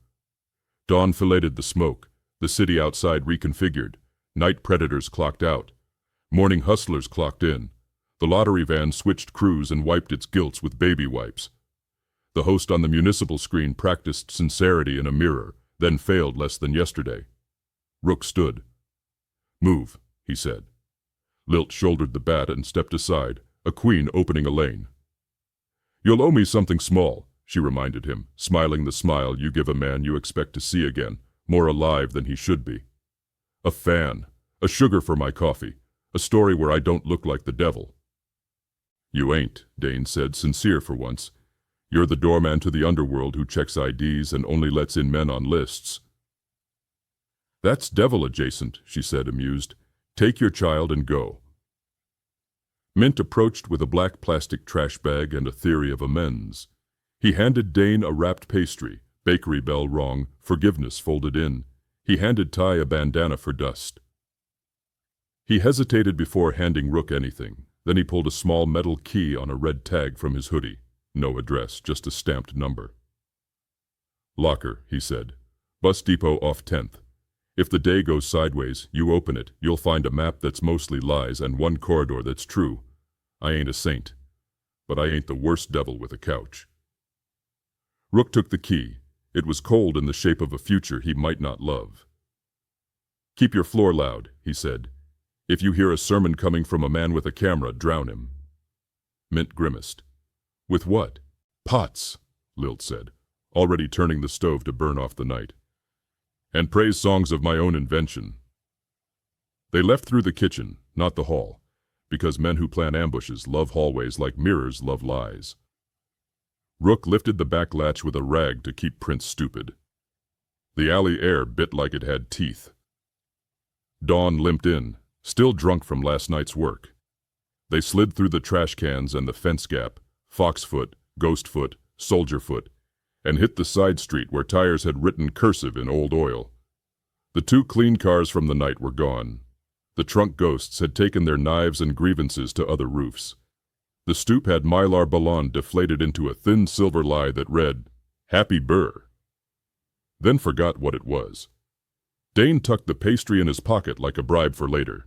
Dawn filleted the smoke, the city outside reconfigured, night predators clocked out, morning hustlers clocked in, the lottery van switched crews and wiped its gilts with baby wipes. The host on the municipal screen practiced sincerity in a mirror, then failed less than yesterday. Rook stood. Move, he said. Lilt shouldered the bat and stepped aside, a queen opening a lane. You'll owe me something small, she reminded him, smiling the smile you give a man you expect to see again, more alive than he should be. A fan, a sugar for my coffee, a story where I don't look like the devil. You ain't, Dane said, sincere for once. You're the doorman to the underworld who checks IDs and only lets in men on lists. That's devil adjacent, she said, amused. Take your child and go. Mint approached with a black plastic trash bag and a theory of amends. He handed Dane a wrapped pastry, bakery bell wrong, forgiveness folded in. He handed Ty a bandana for dust. He hesitated before handing Rook anything. Then he pulled a small metal key on a red tag from his hoodie. No address, just a stamped number. Locker, he said. Bus depot off 10th. If the day goes sideways, you open it, you'll find a map that's mostly lies and one corridor that's true. I ain't a saint, but I ain't the worst devil with a couch. Rook took the key. It was cold in the shape of a future he might not love. Keep your floor loud, he said. If you hear a sermon coming from a man with a camera, drown him. Mint grimaced. With what? Pots, Lilt said, already turning the stove to burn off the night. And praise songs of my own invention. They left through the kitchen, not the hall, because men who plan ambushes love hallways like mirrors love lies. Rook lifted the back latch with a rag to keep Prince stupid. The alley air bit like it had teeth. Dawn limped in, still drunk from last night's work. They slid through the trash cans and the fence gap, Foxfoot, Ghostfoot, Soldierfoot, and hit the side street where tires had written cursive in old oil. The 2 clean cars from the night were gone. The trunk ghosts had taken their knives and grievances to other roofs. The stoop had mylar ballon deflated into a thin silver lie that read, Happy Burr, then forgot what it was. Dane tucked the pastry in his pocket like a bribe for later.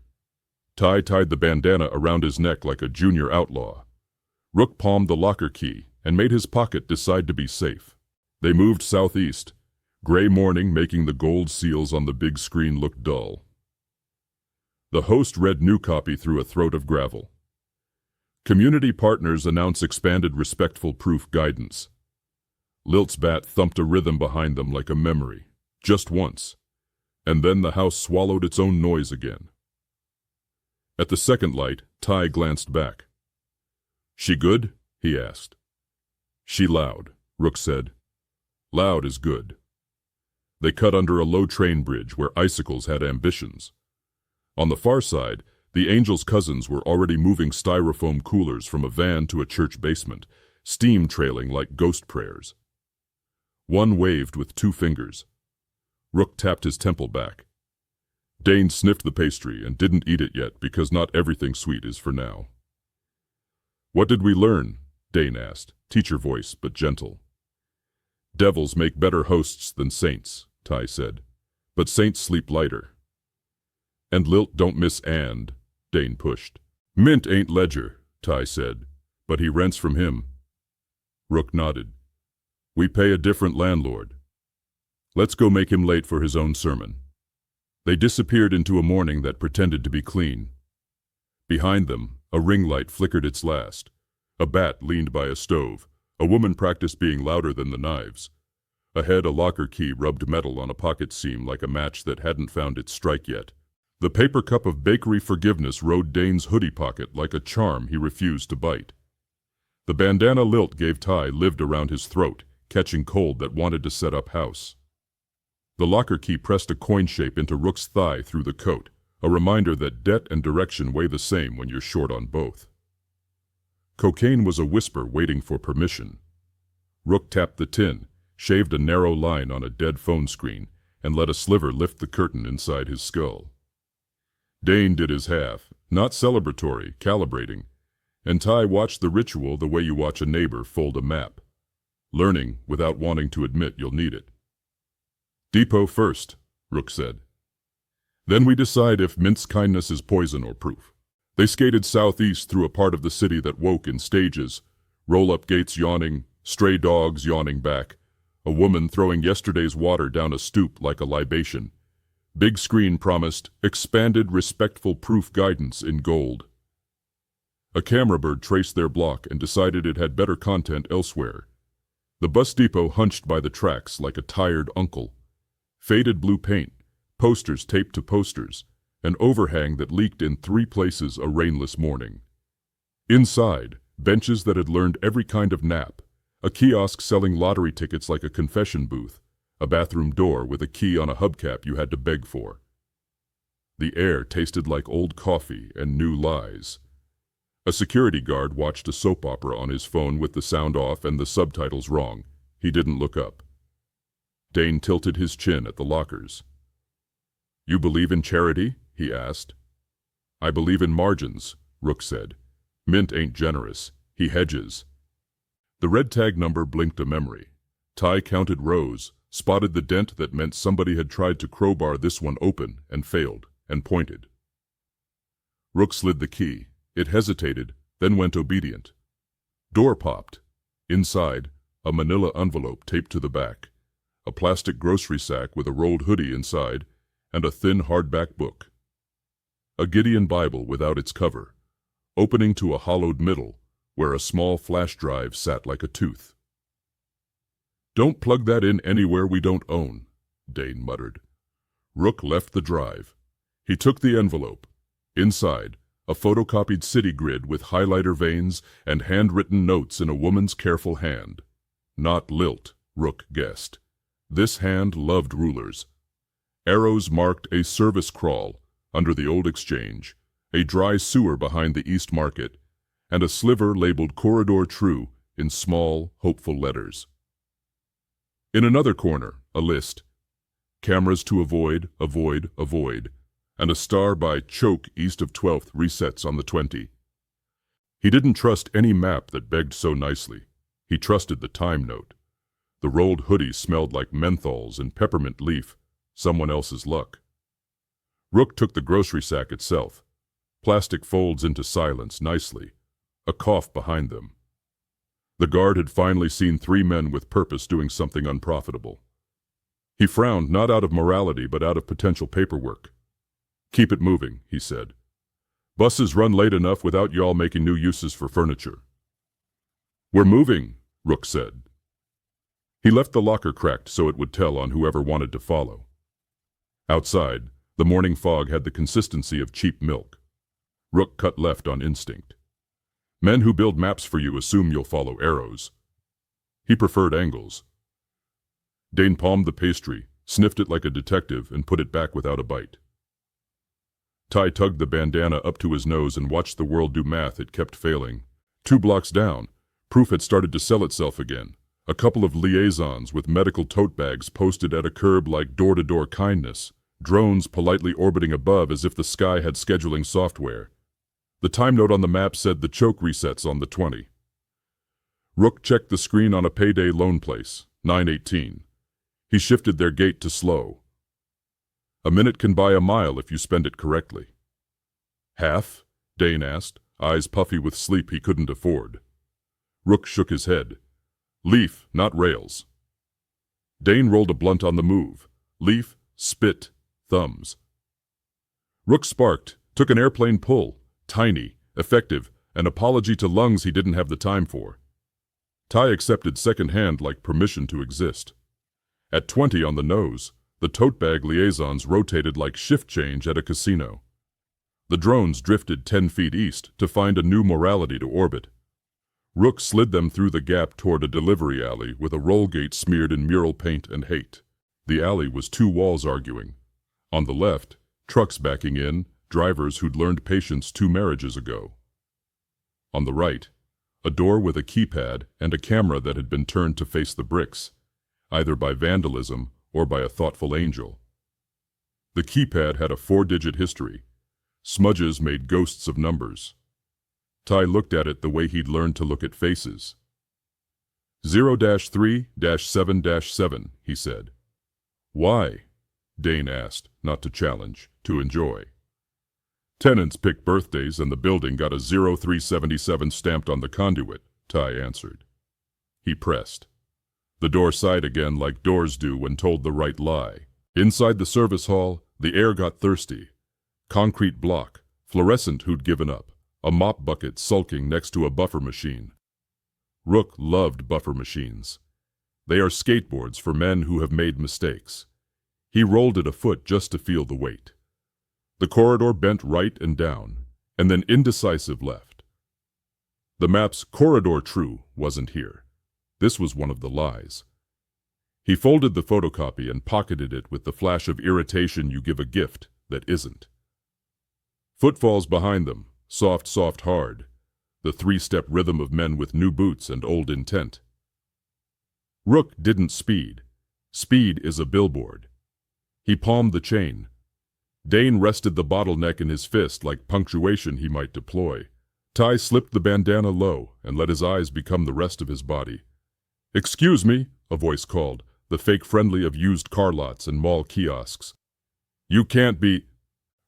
Ty tied the bandana around his neck like a junior outlaw. Rook palmed the locker key and made his pocket decide to be safe. They moved southeast, gray morning making the gold seals on the big screen look dull. The host read new copy through a throat of gravel. Community partners announce expanded respectful proof guidance. Lilt's bat thumped a rhythm behind them like a memory, just once, and then the house swallowed its own noise again. At the second light, Ty glanced back. "She good?" he asked. "She loud," Rook said. "Loud is good." They cut under a low train bridge where icicles had ambitions. On the far side, the Angels' cousins were already moving styrofoam coolers from a van to a church basement, steam trailing like ghost prayers. One waved with 2 fingers. Rook tapped his temple back. Dane sniffed the pastry and didn't eat it yet because not everything sweet is for now. "What did we learn?" Dane asked, teacher voice but gentle. "Devils make better hosts than saints," Ty said, "but saints sleep lighter." "And Lilt don't miss and," Dane pushed. "Mint ain't ledger," Ty said, "but he rents from him." Rook nodded. "We pay a different landlord. Let's go make him late for his own sermon." They disappeared into a morning that pretended to be clean. Behind them, a ring light flickered its last. A bat leaned by a stove. A woman practiced being louder than the knives. Ahead, a locker key rubbed metal on a pocket seam like a match that hadn't found its strike yet. The paper cup of bakery forgiveness rode Dane's hoodie pocket like a charm he refused to bite. The bandana lilt gave Ty lived around his throat, catching cold that wanted to set up house. The locker key pressed a coin shape into Rook's thigh through the coat, a reminder that debt and direction weigh the same when you're short on both. Cocaine was a whisper waiting for permission. Rook tapped the tin, shaved a narrow line on a dead phone screen, and let a sliver lift the curtain inside his skull. Dane did his half, not celebratory, calibrating, and Ty watched the ritual the way you watch a neighbor fold a map, learning without wanting to admit you'll need it. "Depot first," Rook said. "Then we decide if Mint's kindness is poison or proof." They skated southeast through a part of the city that woke in stages, roll-up gates yawning, stray dogs yawning back, a woman throwing yesterday's water down a stoop like a libation. Big screen promised expanded respectful proof guidance in gold. A camera bird traced their block and decided it had better content elsewhere. The bus depot hunched by the tracks like a tired uncle. Faded blue paint, posters taped to posters, an overhang that leaked in 3 places a rainless morning. Inside, benches that had learned every kind of nap, a kiosk selling lottery tickets like a confession booth, a bathroom door with a key on a hubcap you had to beg for. The air tasted like old coffee and new lies. A security guard watched a soap opera on his phone with the sound off and the subtitles wrong. He didn't look up. Dane tilted his chin at the lockers. "You believe in charity?" he asked. "I believe in margins," Rook said. "Mint ain't generous. He hedges." The red tag number blinked a memory. Ty counted rows, spotted the dent that meant somebody had tried to crowbar this one open and failed, and pointed. Rook slid the key. It hesitated, then went obedient. Door popped. Inside, a manila envelope taped to the back, a plastic grocery sack with a rolled hoodie inside, and a thin hardback book. A Gideon Bible without its cover, opening to a hollowed middle, where a small flash drive sat like a tooth. "Don't plug that in anywhere we don't own," Dane muttered. Rook left the drive. He took the envelope. Inside, a photocopied city grid with highlighter veins and handwritten notes in a woman's careful hand. Not lilt, Rook guessed. This hand loved rulers. Arrows marked a service crawl under the old exchange, a dry sewer behind the East Market, and a sliver labeled Corridor True in small, hopeful letters. In another corner, a list. Cameras to avoid, avoid, avoid, and a star by Choke east of 12th resets on the 20. He didn't trust any map that begged so nicely. He trusted the time note. The rolled hoodie smelled like menthols and peppermint leaf, someone else's luck. Rook took the grocery sack itself. Plastic folds into silence nicely, a cough behind them. The guard had finally seen 3 men with purpose doing something unprofitable. He frowned not out of morality but out of potential paperwork. "Keep it moving," he said. "Buses run late enough without y'all making new uses for furniture." "We're moving," Rook said. He left the locker cracked so it would tell on whoever wanted to follow. Outside, the morning fog had the consistency of cheap milk. Rook cut left on instinct. Men who build maps for you assume you'll follow arrows. He preferred angles. Dane palmed the pastry, sniffed it like a detective, and put it back without a bite. Ty tugged the bandana up to his nose and watched the world do math it kept failing. 2 blocks down, proof had started to sell itself again. A couple of liaisons with medical tote bags posted at a curb like door-to-door kindness, drones politely orbiting above as if the sky had scheduling software. The time note on the map said the choke resets on the 20. Rook checked the screen on a payday loan place, 918. He shifted their gait to slow. A minute can buy a mile if you spend it correctly. "Half?" Dane asked, eyes puffy with sleep he couldn't afford. Rook shook his head. "Leaf, not rails." Dane rolled a blunt on the move. Leaf, spit, thumbs. Rook sparked, took an airplane pull, tiny, effective, an apology to lungs he didn't have the time for. Ty accepted second-hand like permission to exist. At 20 on the nose, the tote bag liaisons rotated like shift change at a casino. The drones drifted 10 feet east to find a new morality to orbit. Rook slid them through the gap toward a delivery alley with a roll gate smeared in mural paint and hate. The alley was 2 walls arguing. On the left, trucks backing in, drivers who'd learned patience 2 marriages ago. On the right, a door with a keypad and a camera that had been turned to face the bricks, either by vandalism or by a thoughtful angel. The keypad had a 4-digit history. Smudges made ghosts of numbers. Ty looked at it the way he'd learned to look at faces. 0-3-7-7, he said. "Why?" Dane asked, not to challenge, to enjoy. "Tenants picked birthdays and the building got a 0377 stamped on the conduit," Ty answered. He pressed. The door sighed again like doors do when told the right lie. Inside the service hall, the air got thirsty. Concrete block, fluorescent who'd given up, a mop bucket sulking next to a buffer machine. Rook loved buffer machines. They are skateboards for men who have made mistakes. He rolled it a foot just to feel the weight. The corridor bent right and down, and then indecisive left. The map's corridor true wasn't here. This was one of the lies. He folded the photocopy and pocketed it with the flash of irritation you give a gift that isn't. Footfalls behind them, soft, soft, hard, the 3-step rhythm of men with new boots and old intent. Rook didn't speed. Speed is a billboard. He palmed the chain. Dane rested the bottleneck in his fist like punctuation he might deploy. Ty slipped the bandana low and let his eyes become the rest of his body. "Excuse me," a voice called, the fake friendly of used car lots and mall kiosks. "You can't be—"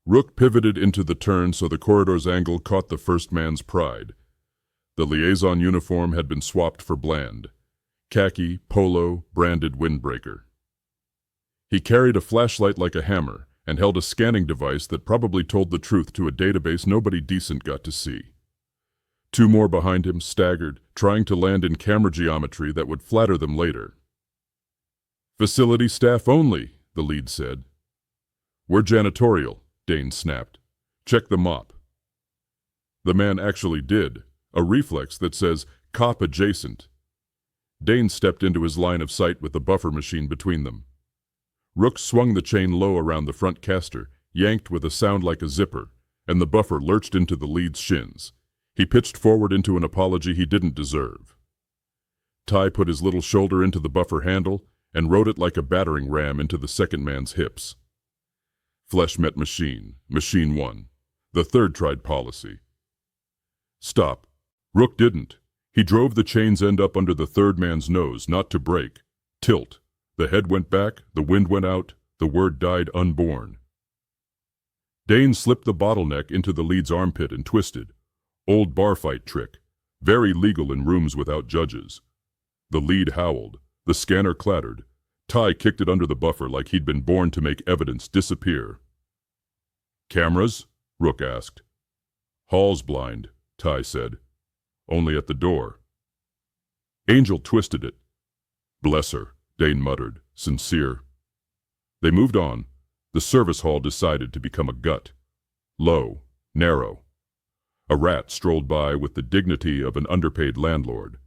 Rook pivoted into the turn so the corridor's angle caught the first man's pride. The liaison uniform had been swapped for bland. Khaki, polo, branded windbreaker. He carried a flashlight like a hammer and held a scanning device that probably told the truth to a database nobody decent got to see. 2 more behind him staggered, trying to land in camera geometry that would flatter them later. "Facility staff only," the lead said. "We're janitorial," Dane snapped. "Check the mop." The man actually did, a reflex that says, "Cop adjacent." Dane stepped into his line of sight with the buffer machine between them. Rook swung the chain low around the front caster, yanked with a sound like a zipper, and the buffer lurched into the lead's shins. He pitched forward into an apology he didn't deserve. Ty put his little shoulder into the buffer handle and rode it like a battering ram into the second man's hips. Flesh met machine. Machine won. The third tried policy. Stop. Rook didn't. He drove the chain's end up under the third man's nose, not to break. Tilt. The head went back, the wind went out, The word died unborn. Dane slipped the bottleneck into the lead's armpit and twisted. Old bar fight trick. Very legal in rooms without judges. The lead howled. The scanner clattered. Ty kicked it under the buffer like he'd been born to make evidence disappear. "Cameras?" Rook asked. "Hall's blind," Ty said. "Only at the door." Angel twisted it. "Bless her," Dane muttered, sincere. They moved on. The service hall decided to become a gut. Low, narrow. A rat strolled by with the dignity of an underpaid landlord.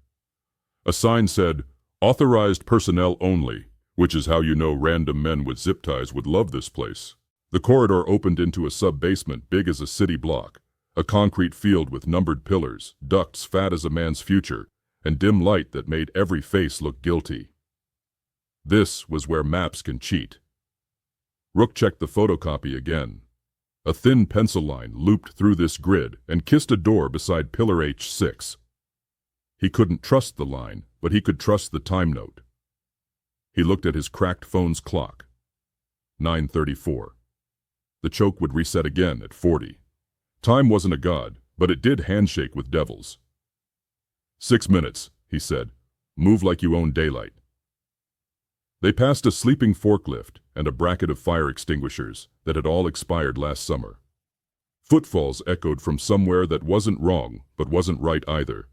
A sign said, "Authorized personnel only," which is how you know random men with zip ties would love this place. The corridor opened into a sub-basement big as a city block, a concrete field with numbered pillars, ducts fat as a man's future, and dim light that made every face look guilty. This was where maps can cheat. Rook checked the photocopy again. A thin pencil line looped through this grid and kissed a door beside pillar H6. He couldn't trust the line, but he could trust the time note. He looked at his cracked phone's clock. 9:34. The choke would reset again at 40. Time wasn't a god, but it did handshake with devils. 6 minutes, he said. Move like you own daylight. They passed a sleeping forklift and a bracket of fire extinguishers that had all expired last summer. Footfalls echoed from somewhere that wasn't wrong, but wasn't right either.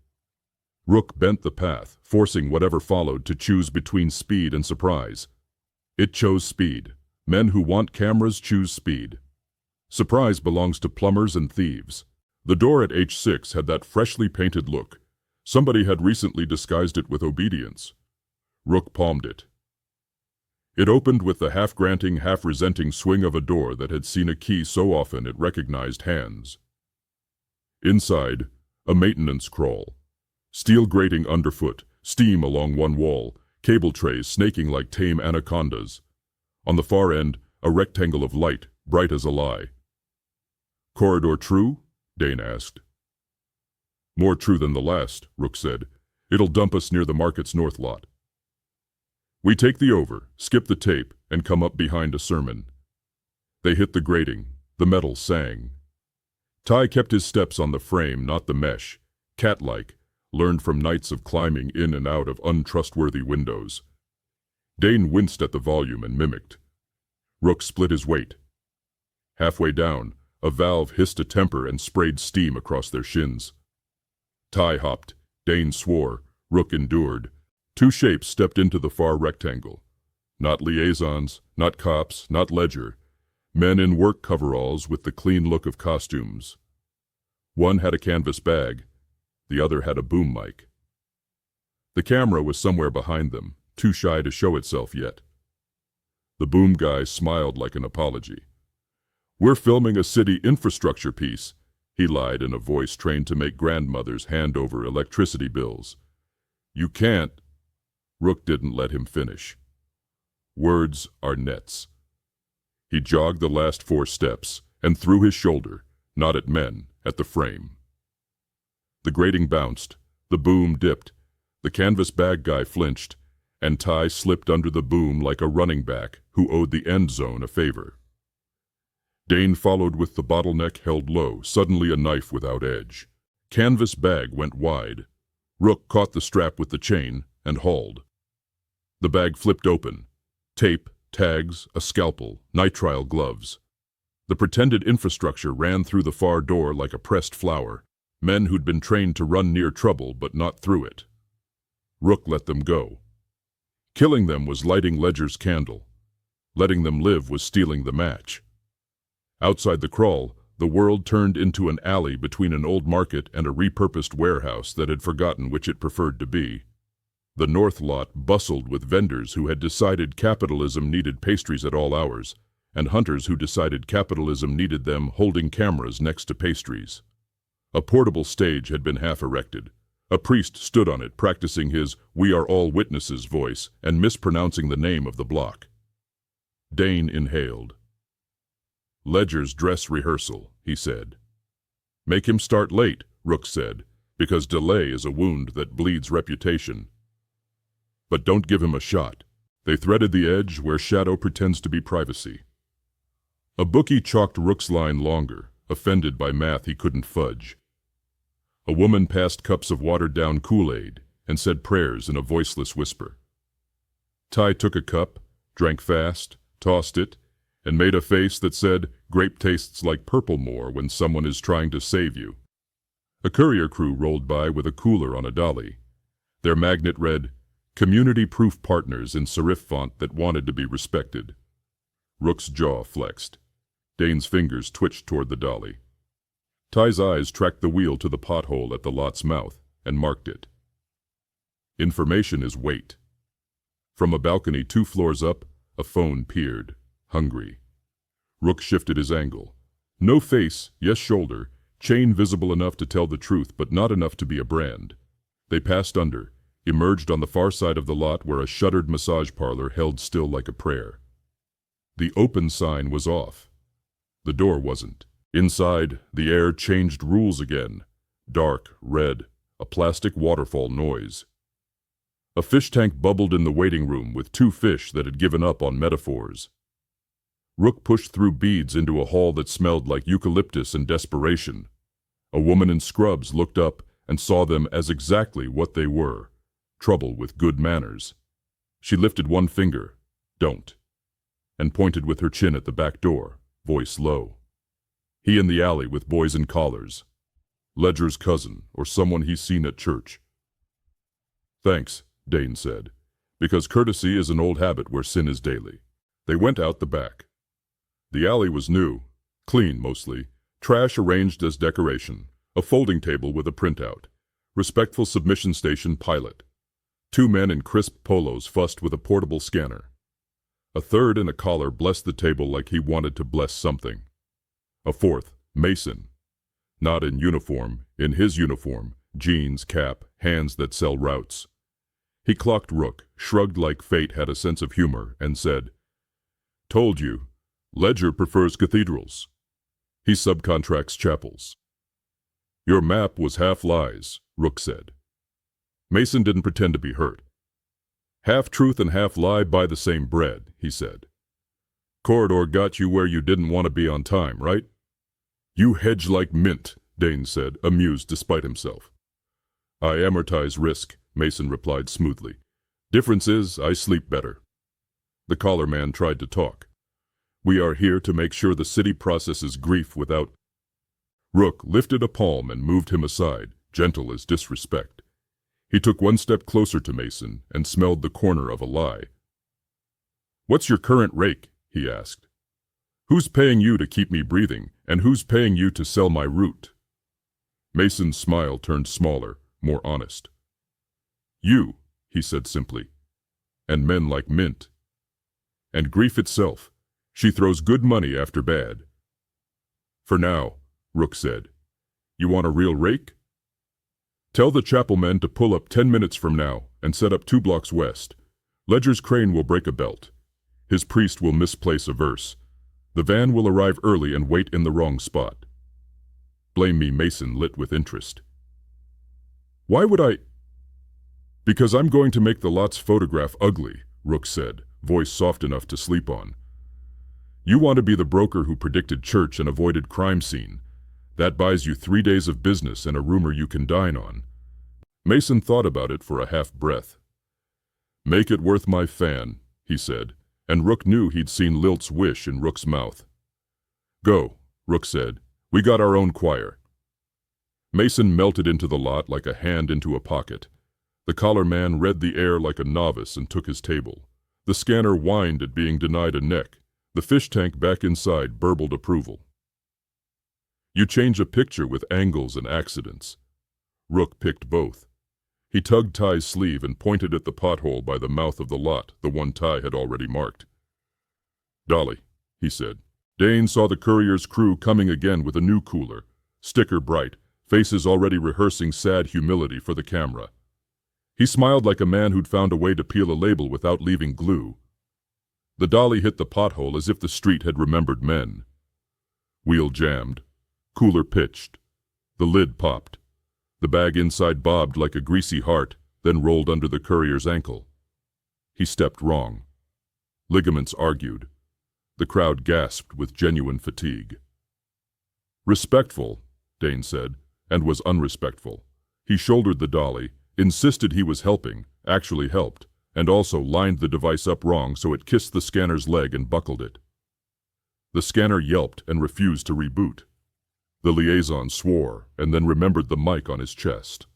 Rook bent the path, forcing whatever followed to choose between speed and surprise. It chose speed. Men who want cameras choose speed. Surprise belongs to plumbers and thieves. The door at H6 had that freshly painted look. Somebody had recently disguised it with obedience. Rook palmed it. It opened with the half-granting, half-resenting swing of a door that had seen a key so often it recognized hands. Inside, a maintenance crawl. Steel grating underfoot, steam along one wall, cable trays snaking like tame anacondas. On the far end, a rectangle of light, bright as a lie. "Corridor true?" Dane asked. "More true than the last," Rook said. "It'll dump us near the market's north lot. We take the over, skip the tape, and come up behind a sermon." They hit the grating. The metal sang. Ty kept his steps on the frame, not the mesh. Cat-like, learned from nights of climbing in and out of untrustworthy windows. Dane winced at the volume and mimicked. Rook split his weight. Halfway down, a valve hissed a temper and sprayed steam across their shins. Ty hopped. Dane swore. Rook endured. Two shapes stepped into the far rectangle. Not liaisons, not cops, not ledger. Men in work coveralls with the clean look of costumes. One had a canvas bag. The other had a boom mic. The camera was somewhere behind them, too shy to show itself yet. The boom guy smiled like an apology. "We're filming a city infrastructure piece," he lied in a voice trained to make grandmothers hand over electricity bills. "You can't—" Rook didn't let him finish. Words are nets. He jogged the last 4 steps and threw his shoulder, not at men, at the frame. The grating bounced, the boom dipped, the canvas bag guy flinched, and Ty slipped under the boom like a running back who owed the end zone a favor. Dane followed with the bottleneck held low, suddenly a knife without edge. Canvas bag went wide. Rook caught the strap with the chain and hauled. The bag flipped open. Tape, tags, a scalpel, nitrile gloves. The pretended infrastructure ran through the far door like a pressed flower. Men who'd been trained to run near trouble but not through it. Rook let them go. Killing them was lighting Ledger's candle. Letting them live was stealing the match. Outside the crawl, the world turned into an alley between an old market and a repurposed warehouse that had forgotten which it preferred to be. The north lot bustled with vendors who had decided capitalism needed pastries at all hours, and hunters who decided capitalism needed them holding cameras next to pastries. A portable stage had been half erected. A priest stood on it practicing his "we are all witnesses" voice and mispronouncing the name of the block. Dane inhaled. "Ledger's dress rehearsal," he said. "Make him start late," Rook said, "because delay is a wound that bleeds reputation. But don't give him a shot. They threaded the edge where shadow pretends to be privacy. A bookie chalked Rook's line longer, offended by math he couldn't fudge. A woman passed cups of watered-down Kool-Aid and said prayers in a voiceless whisper. Ty took a cup, drank fast, tossed it, and made a face that said, "Grape tastes like purple more when someone is trying to save you." A courier crew rolled by with a cooler on a dolly. Their magnet read, "Community-proof partners" in serif font that wanted to be respected. Rook's jaw flexed. Dane's fingers twitched toward the dolly. Ty's eyes tracked the wheel to the pothole at the lot's mouth and marked it. Information is weight. From a balcony 2 floors up, a phone peered, hungry. Rook shifted his angle. No face, yes shoulder, chain visible enough to tell the truth but not enough to be a brand. They passed under, emerged on the far side of the lot where a shuttered massage parlor held still like a prayer. The open sign was off. The door wasn't. Inside, the air changed rules again. Dark, red, a plastic waterfall noise. A fish tank bubbled in the waiting room with 2 fish that had given up on metaphors. Rook pushed through beads into a hall that smelled like eucalyptus and desperation. A woman in scrubs looked up and saw them as exactly what they were, trouble with good manners. She lifted one finger, "Don't," and pointed with her chin at the back door, voice low. He in the alley with boys in collars. Ledger's cousin, or someone he's seen at church. "Thanks," Dane said, "because courtesy is an old habit where sin is daily." They went out the back. The alley was new, clean mostly, trash arranged as decoration, a folding table with a printout, respectful submission station pilot. 2 men in crisp polos fussed with a portable scanner. A third in a collar blessed the table like he wanted to bless something. A fourth, Mason. Not in uniform, in his uniform, jeans, cap, hands that sell routes. He clocked Rook, shrugged like fate had a sense of humor, and said, "Told you, Ledger prefers cathedrals. He subcontracts chapels." "Your map was half lies," Rook said. Mason didn't pretend to be hurt. "Half truth and half lie buy the same bread," he said. "Corridor got you where you didn't want to be on time, right?" "You hedge like mint," Dane said, amused despite himself. "I amortize risk," Mason replied smoothly. "Difference is, I sleep better." The collar man tried to talk. "We are here to make sure the city processes grief without—" Rook lifted a palm and moved him aside, gentle as disrespect. He took 1 step closer to Mason and smelled the corner of a lie. "What's your current rake?" he asked. "Who's paying you to keep me breathing, and who's paying you to sell my route?" Mason's smile turned smaller, more honest. "You," he said simply, "and men like mint. And grief itself, she throws good money after bad." "For now," Rook said. "You want a real rake? Tell the chapel men to pull up 10 minutes from now and set up 2 blocks west. Ledger's crane will break a belt. His priest will misplace a verse. The van will arrive early and wait in the wrong spot." "Blame me," Mason lit with interest. "Why would I—" "Because I'm going to make the lot's photograph ugly," Rook said, voice soft enough to sleep on. "You want to be the broker who predicted church and avoided crime scene. That buys you 3 days of business and a rumor you can dine on." Mason thought about it for a half breath. "Make it worth my fan," he said, and Rook knew he'd seen Lilt's wish in Rook's mouth. "Go," Rook said. "We got our own choir." Mason melted into the lot like a hand into a pocket. The collar man read the air like a novice and took his table. The scanner whined at being denied a neck. The fish tank back inside burbled approval. "You change a picture with angles and accidents." Rook picked both. He tugged Ty's sleeve and pointed at the pothole by the mouth of the lot, the one Ty had already marked. "Dolly," he said. Dane saw the courier's crew coming again with a new cooler, sticker bright, faces already rehearsing sad humility for the camera. He smiled like a man who'd found a way to peel a label without leaving glue. The dolly hit the pothole as if the street had remembered men. Wheel jammed. Cooler pitched. The lid popped. The bag inside bobbed like a greasy heart, then rolled under the courier's ankle. He stepped wrong. Ligaments argued. The crowd gasped with genuine fatigue. Respectful, Dane said, and was unrespectful. He shouldered the dolly, insisted he was helping, actually helped, and also lined the device up wrong so it kissed the scanner's leg and buckled it. The scanner yelped and refused to reboot. The liaison swore and then remembered the mic on his chest.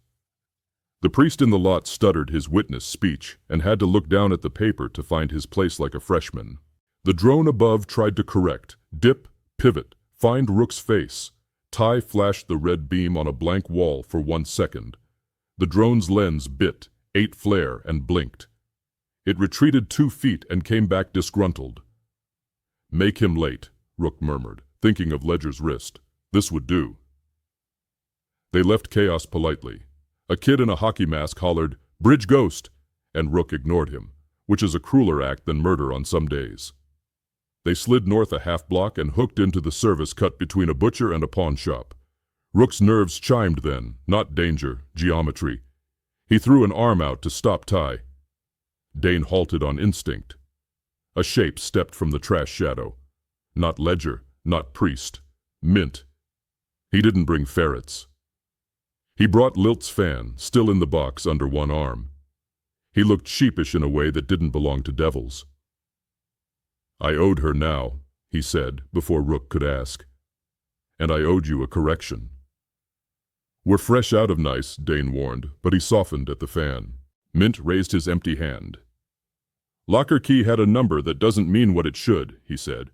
The priest in the lot stuttered his witness speech and had to look down at the paper to find his place like a freshman. The drone above tried to correct, dip, pivot, find Rook's face. Ty flashed the red beam on a blank wall for 1 second. The drone's lens bit, ate flare, and blinked. It retreated 2 feet and came back disgruntled. "Make him late," Rook murmured, thinking of Ledger's wrist. This would do. They left chaos politely. A kid in a hockey mask hollered, "Bridge ghost," and Rook ignored him, which is a crueler act than murder on some days. They slid north a half-block and hooked into the service cut between a butcher and a pawn shop. Rook's nerves chimed then, not danger, geometry. He threw an arm out to stop Ty. Dane halted on instinct. A shape stepped from the trash shadow. Not Ledger, not Priest. Mint. He didn't bring ferrets. He brought Lilt's fan, still in the box under one arm. He looked sheepish in a way that didn't belong to devils. "I owed her now," he said, before Rook could ask. "And I owed you a correction." "We're fresh out of nice," Dane warned, but he softened at the fan. Mint raised his empty hand. "Locker key had a number that doesn't mean what it should," he said.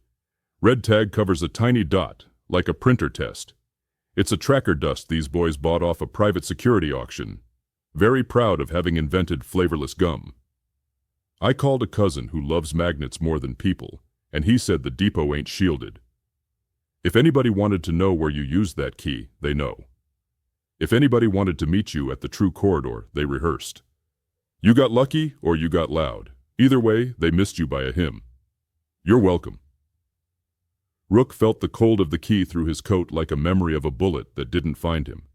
"Red tag covers a tiny dot, like a printer test. It's a tracker dust these boys bought off a private security auction. Very proud of having invented flavorless gum. I called a cousin who loves magnets more than people, and he said the depot ain't shielded. If anybody wanted to know where you used that key, they know. If anybody wanted to meet you at the true corridor, they rehearsed. You got lucky or you got loud. Either way, they missed you by a hymn. You're welcome." Rook felt the cold of the key through his coat like a memory of a bullet that didn't find him.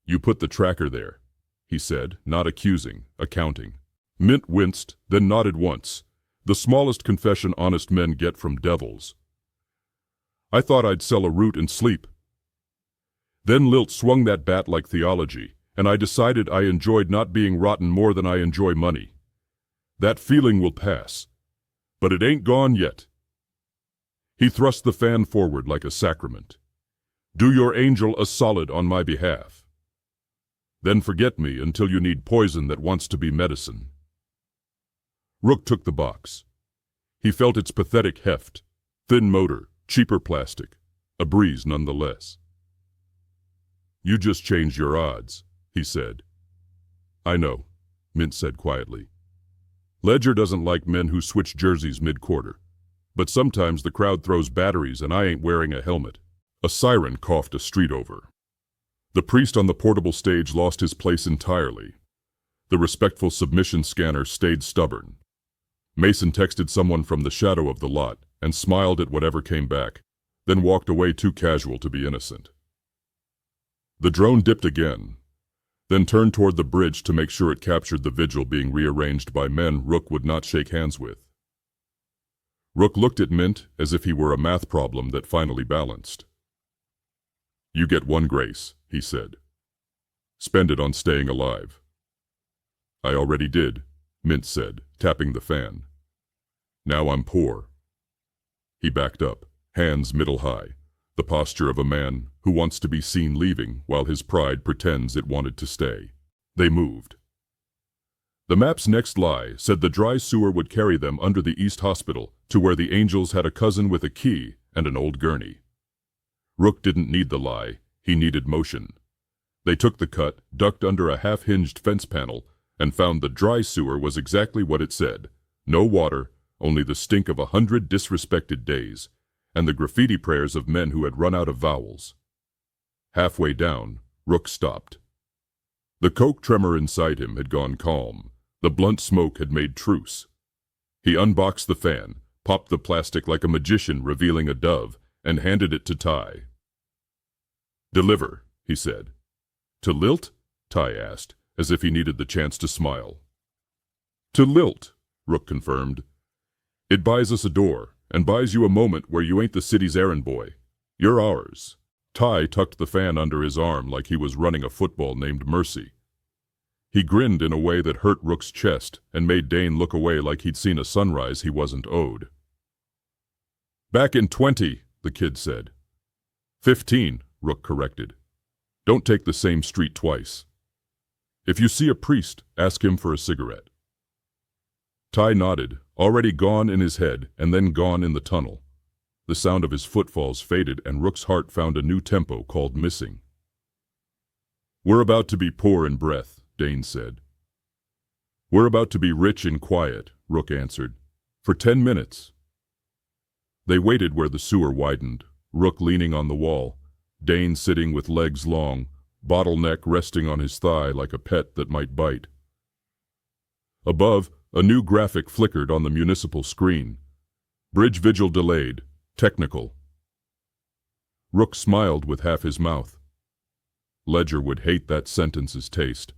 "You put the tracker there," he said, not accusing, accounting. Mint winced, then nodded once, the smallest confession honest men get from devils. "I thought I'd sell a root and sleep." Then Lilt swung that bat like theology, and I decided I enjoyed not being rotten more than I enjoy money. That feeling will pass, but it ain't gone yet. He thrust the fan forward like a sacrament. "Do your angel a solid on my behalf. Then forget me until you need poison that wants to be medicine." Rook took the box. He felt its pathetic heft, thin motor, cheaper plastic, a breeze nonetheless. "You just changed your odds," he said. "I know," Mint said quietly. "Ledger doesn't like men who switch jerseys mid-quarter. But sometimes the crowd throws batteries and I ain't wearing a helmet." A siren coughed a street over. The priest on the portable stage lost his place entirely. The respectful submission scanner stayed stubborn. Mason texted someone from the shadow of the lot and smiled at whatever came back, then walked away too casual to be innocent. The drone dipped again, then turned toward the bridge to make sure it captured the vigil being rearranged by men Rook would not shake hands with. Rook looked at Mint as if he were a math problem that finally balanced. "You get 1 grace," he said. "Spend it on staying alive." "I already did," Mint said, tapping the fan. "Now I'm poor." He backed up, hands middle high, the posture of a man who wants to be seen leaving while his pride pretends it wanted to stay. They moved. The map's next lie said the dry sewer would carry them under the East Hospital to where the Angels had a cousin with a key and an old gurney. Rook didn't need the lie, he needed motion. They took the cut, ducked under a half-hinged fence panel, and found the dry sewer was exactly what it said. No water, only the stink of 100 disrespected days, and the graffiti prayers of men who had run out of vowels. Halfway down, Rook stopped. The coke tremor inside him had gone calm. The blunt smoke had made truce. He unboxed the fan, popped the plastic like a magician revealing a dove, and handed it to Ty. "Deliver," he said. "To Lilt?" Ty asked, as if he needed the chance to smile. "To Lilt," Rook confirmed. It buys us a door, and buys you a moment where you ain't the city's errand boy. You're ours." Ty tucked the fan under his arm like he was running a football named Mercy. He grinned in a way that hurt Rook's chest and made Dane look away like he'd seen a sunrise he wasn't owed. "Back in 20, the kid said. 15, Rook corrected. "Don't take the same street twice. If you see a priest, ask him for a cigarette." Ty nodded, already gone in his head and then gone in the tunnel. The sound of his footfalls faded and Rook's heart found a new tempo called missing. "We're about to be poor in breath," Dane said. "We're about to be rich in quiet," Rook answered. "For 10 minutes. They waited where the sewer widened, Rook leaning on the wall, Dane sitting with legs long, bottleneck resting on his thigh like a pet that might bite. Above, a new graphic flickered on the municipal screen. "Bridge vigil delayed. Technical." Rook smiled with half his mouth. Ledger would hate that sentence's taste.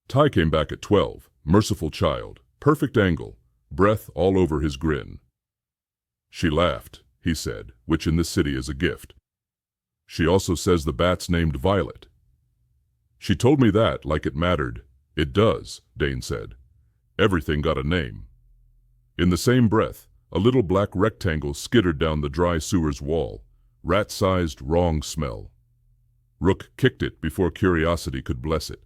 Ty came back at 12, merciful child, perfect angle, breath all over his grin. "She laughed," he said, "which in this city is a gift. She also says the bat's named Violet." "She told me that like it mattered." "It does," Dane said. "Everything got a name." In the same breath, a little black rectangle skittered down the dry sewer's wall, rat-sized wrong smell. Rook kicked it before curiosity could bless it.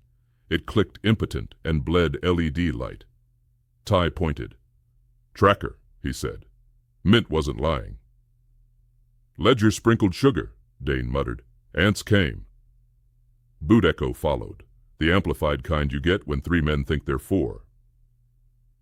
It clicked impotent and bled LED light. Ty pointed. "Tracker," he said. Mint wasn't lying. "Ledger sprinkled sugar," Dane muttered. "Ants came." Boot echo followed, the amplified kind you get when 3 men think they're 4.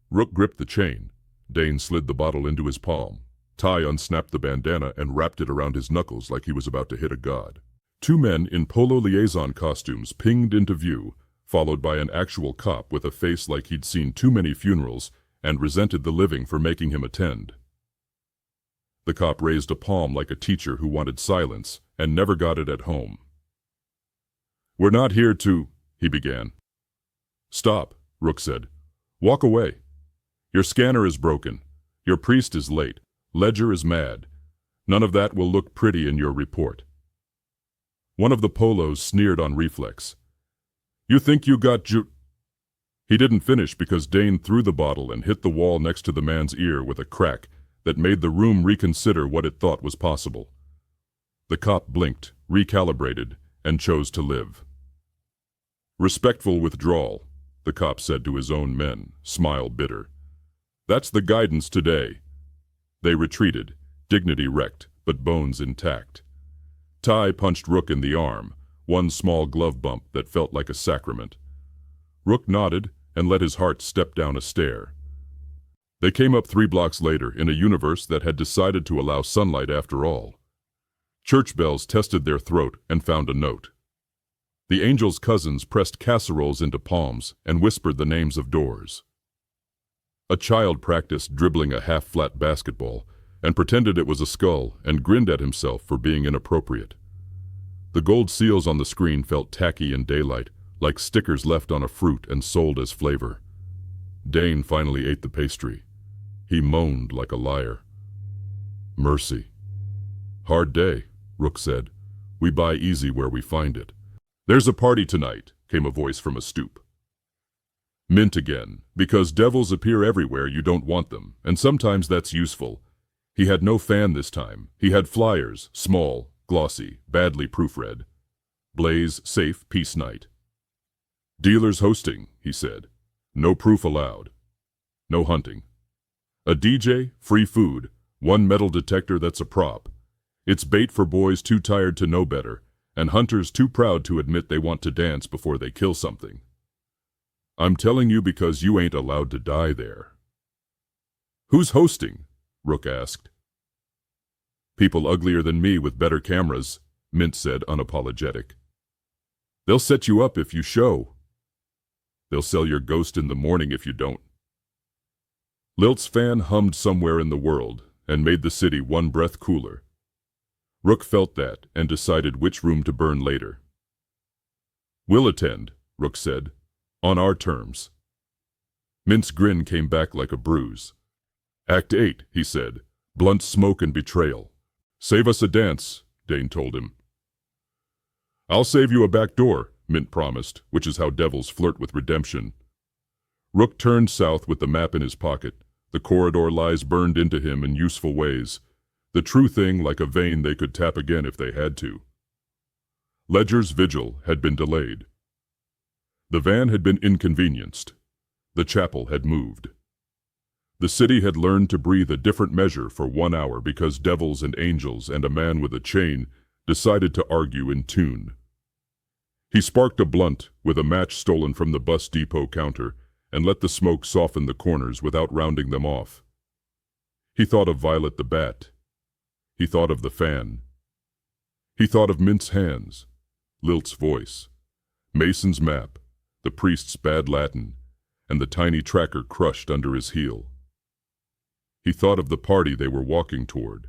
Rook gripped the chain. Dane slid the bottle into his palm. Ty unsnapped the bandana and wrapped it around his knuckles like he was about to hit a god. 2 men in polo liaison costumes pinged into view, followed by an actual cop with a face like he'd seen too many funerals and resented the living for making him attend. The cop raised a palm like a teacher who wanted silence and never got it at home. "We're not here to," he began. "Stop," Rook said. "Walk away. Your scanner is broken. Your priest is late. Ledger is mad. None of that will look pretty in your report." One of the polos sneered on reflex. "You think you got He didn't finish because Dane threw the bottle and hit the wall next to the man's ear with a crack that made the room reconsider what it thought was possible. The cop blinked, recalibrated, and chose to live. "Respectful withdrawal," the cop said to his own men, smile bitter. "That's the guidance today." They retreated, dignity wrecked, but bones intact. Ty punched Rook in the arm, one small glove bump that felt like a sacrament. Rook nodded and let his heart step down a stair. They came up 3 blocks later in a universe that had decided to allow sunlight after all. Church bells tested their throat and found a note. The angels' cousins pressed casseroles into palms and whispered the names of doors. A child practiced dribbling a half-flat basketball and pretended it was a skull and grinned at himself for being inappropriate. The gold seals on the screen felt tacky in daylight, like stickers left on a fruit and sold as flavor. Dane finally ate the pastry. He moaned like a liar. "Mercy." "Hard day," Rook said. "We buy easy where we find it." "There's a party tonight," came a voice from a stoop. "Mint again, because devils appear everywhere you don't want them, and sometimes that's useful." He had no fan this time. He had flyers, small, glossy, badly proofread. "Blaze, safe, peace night." "Dealers hosting," he said. "No proof allowed. No hunting. A DJ, free food, 1 metal detector that's a prop. It's bait for boys too tired to know better, and hunters too proud to admit they want to dance before they kill something. I'm telling you because you ain't allowed to die there." "Who's hosting?" Rook asked. "People uglier than me with better cameras," Mint said, unapologetic. "They'll set you up if you show. They'll sell your ghost in the morning if you don't." Lilt's fan hummed somewhere in the world and made the city 1 breath cooler. Rook felt that and decided which room to burn later. "We'll attend," Rook said, "on our terms." Mint's grin came back like a bruise. Act 8, he said. Blunt smoke and betrayal. Save us a dance, Dane told him. I'll save you a back door, Mint promised, which is how devils flirt with redemption. Rook turned south with the map in his pocket. The corridor lies burned into him in useful ways. The true thing like a vein they could tap again if they had to. Ledger's vigil had been delayed. The van had been inconvenienced. The chapel had moved. The city had learned to breathe a different measure for 1 hour because devils and angels and a man with a chain decided to argue in tune. He sparked a blunt with a match stolen from the bus depot counter and let the smoke soften the corners without rounding them off. He thought of Violet the Bat. He thought of the fan. He thought of Mint's hands, Lilt's voice, Mason's map, the priest's bad Latin, and the tiny tracker crushed under his heel. He thought of the party they were walking toward,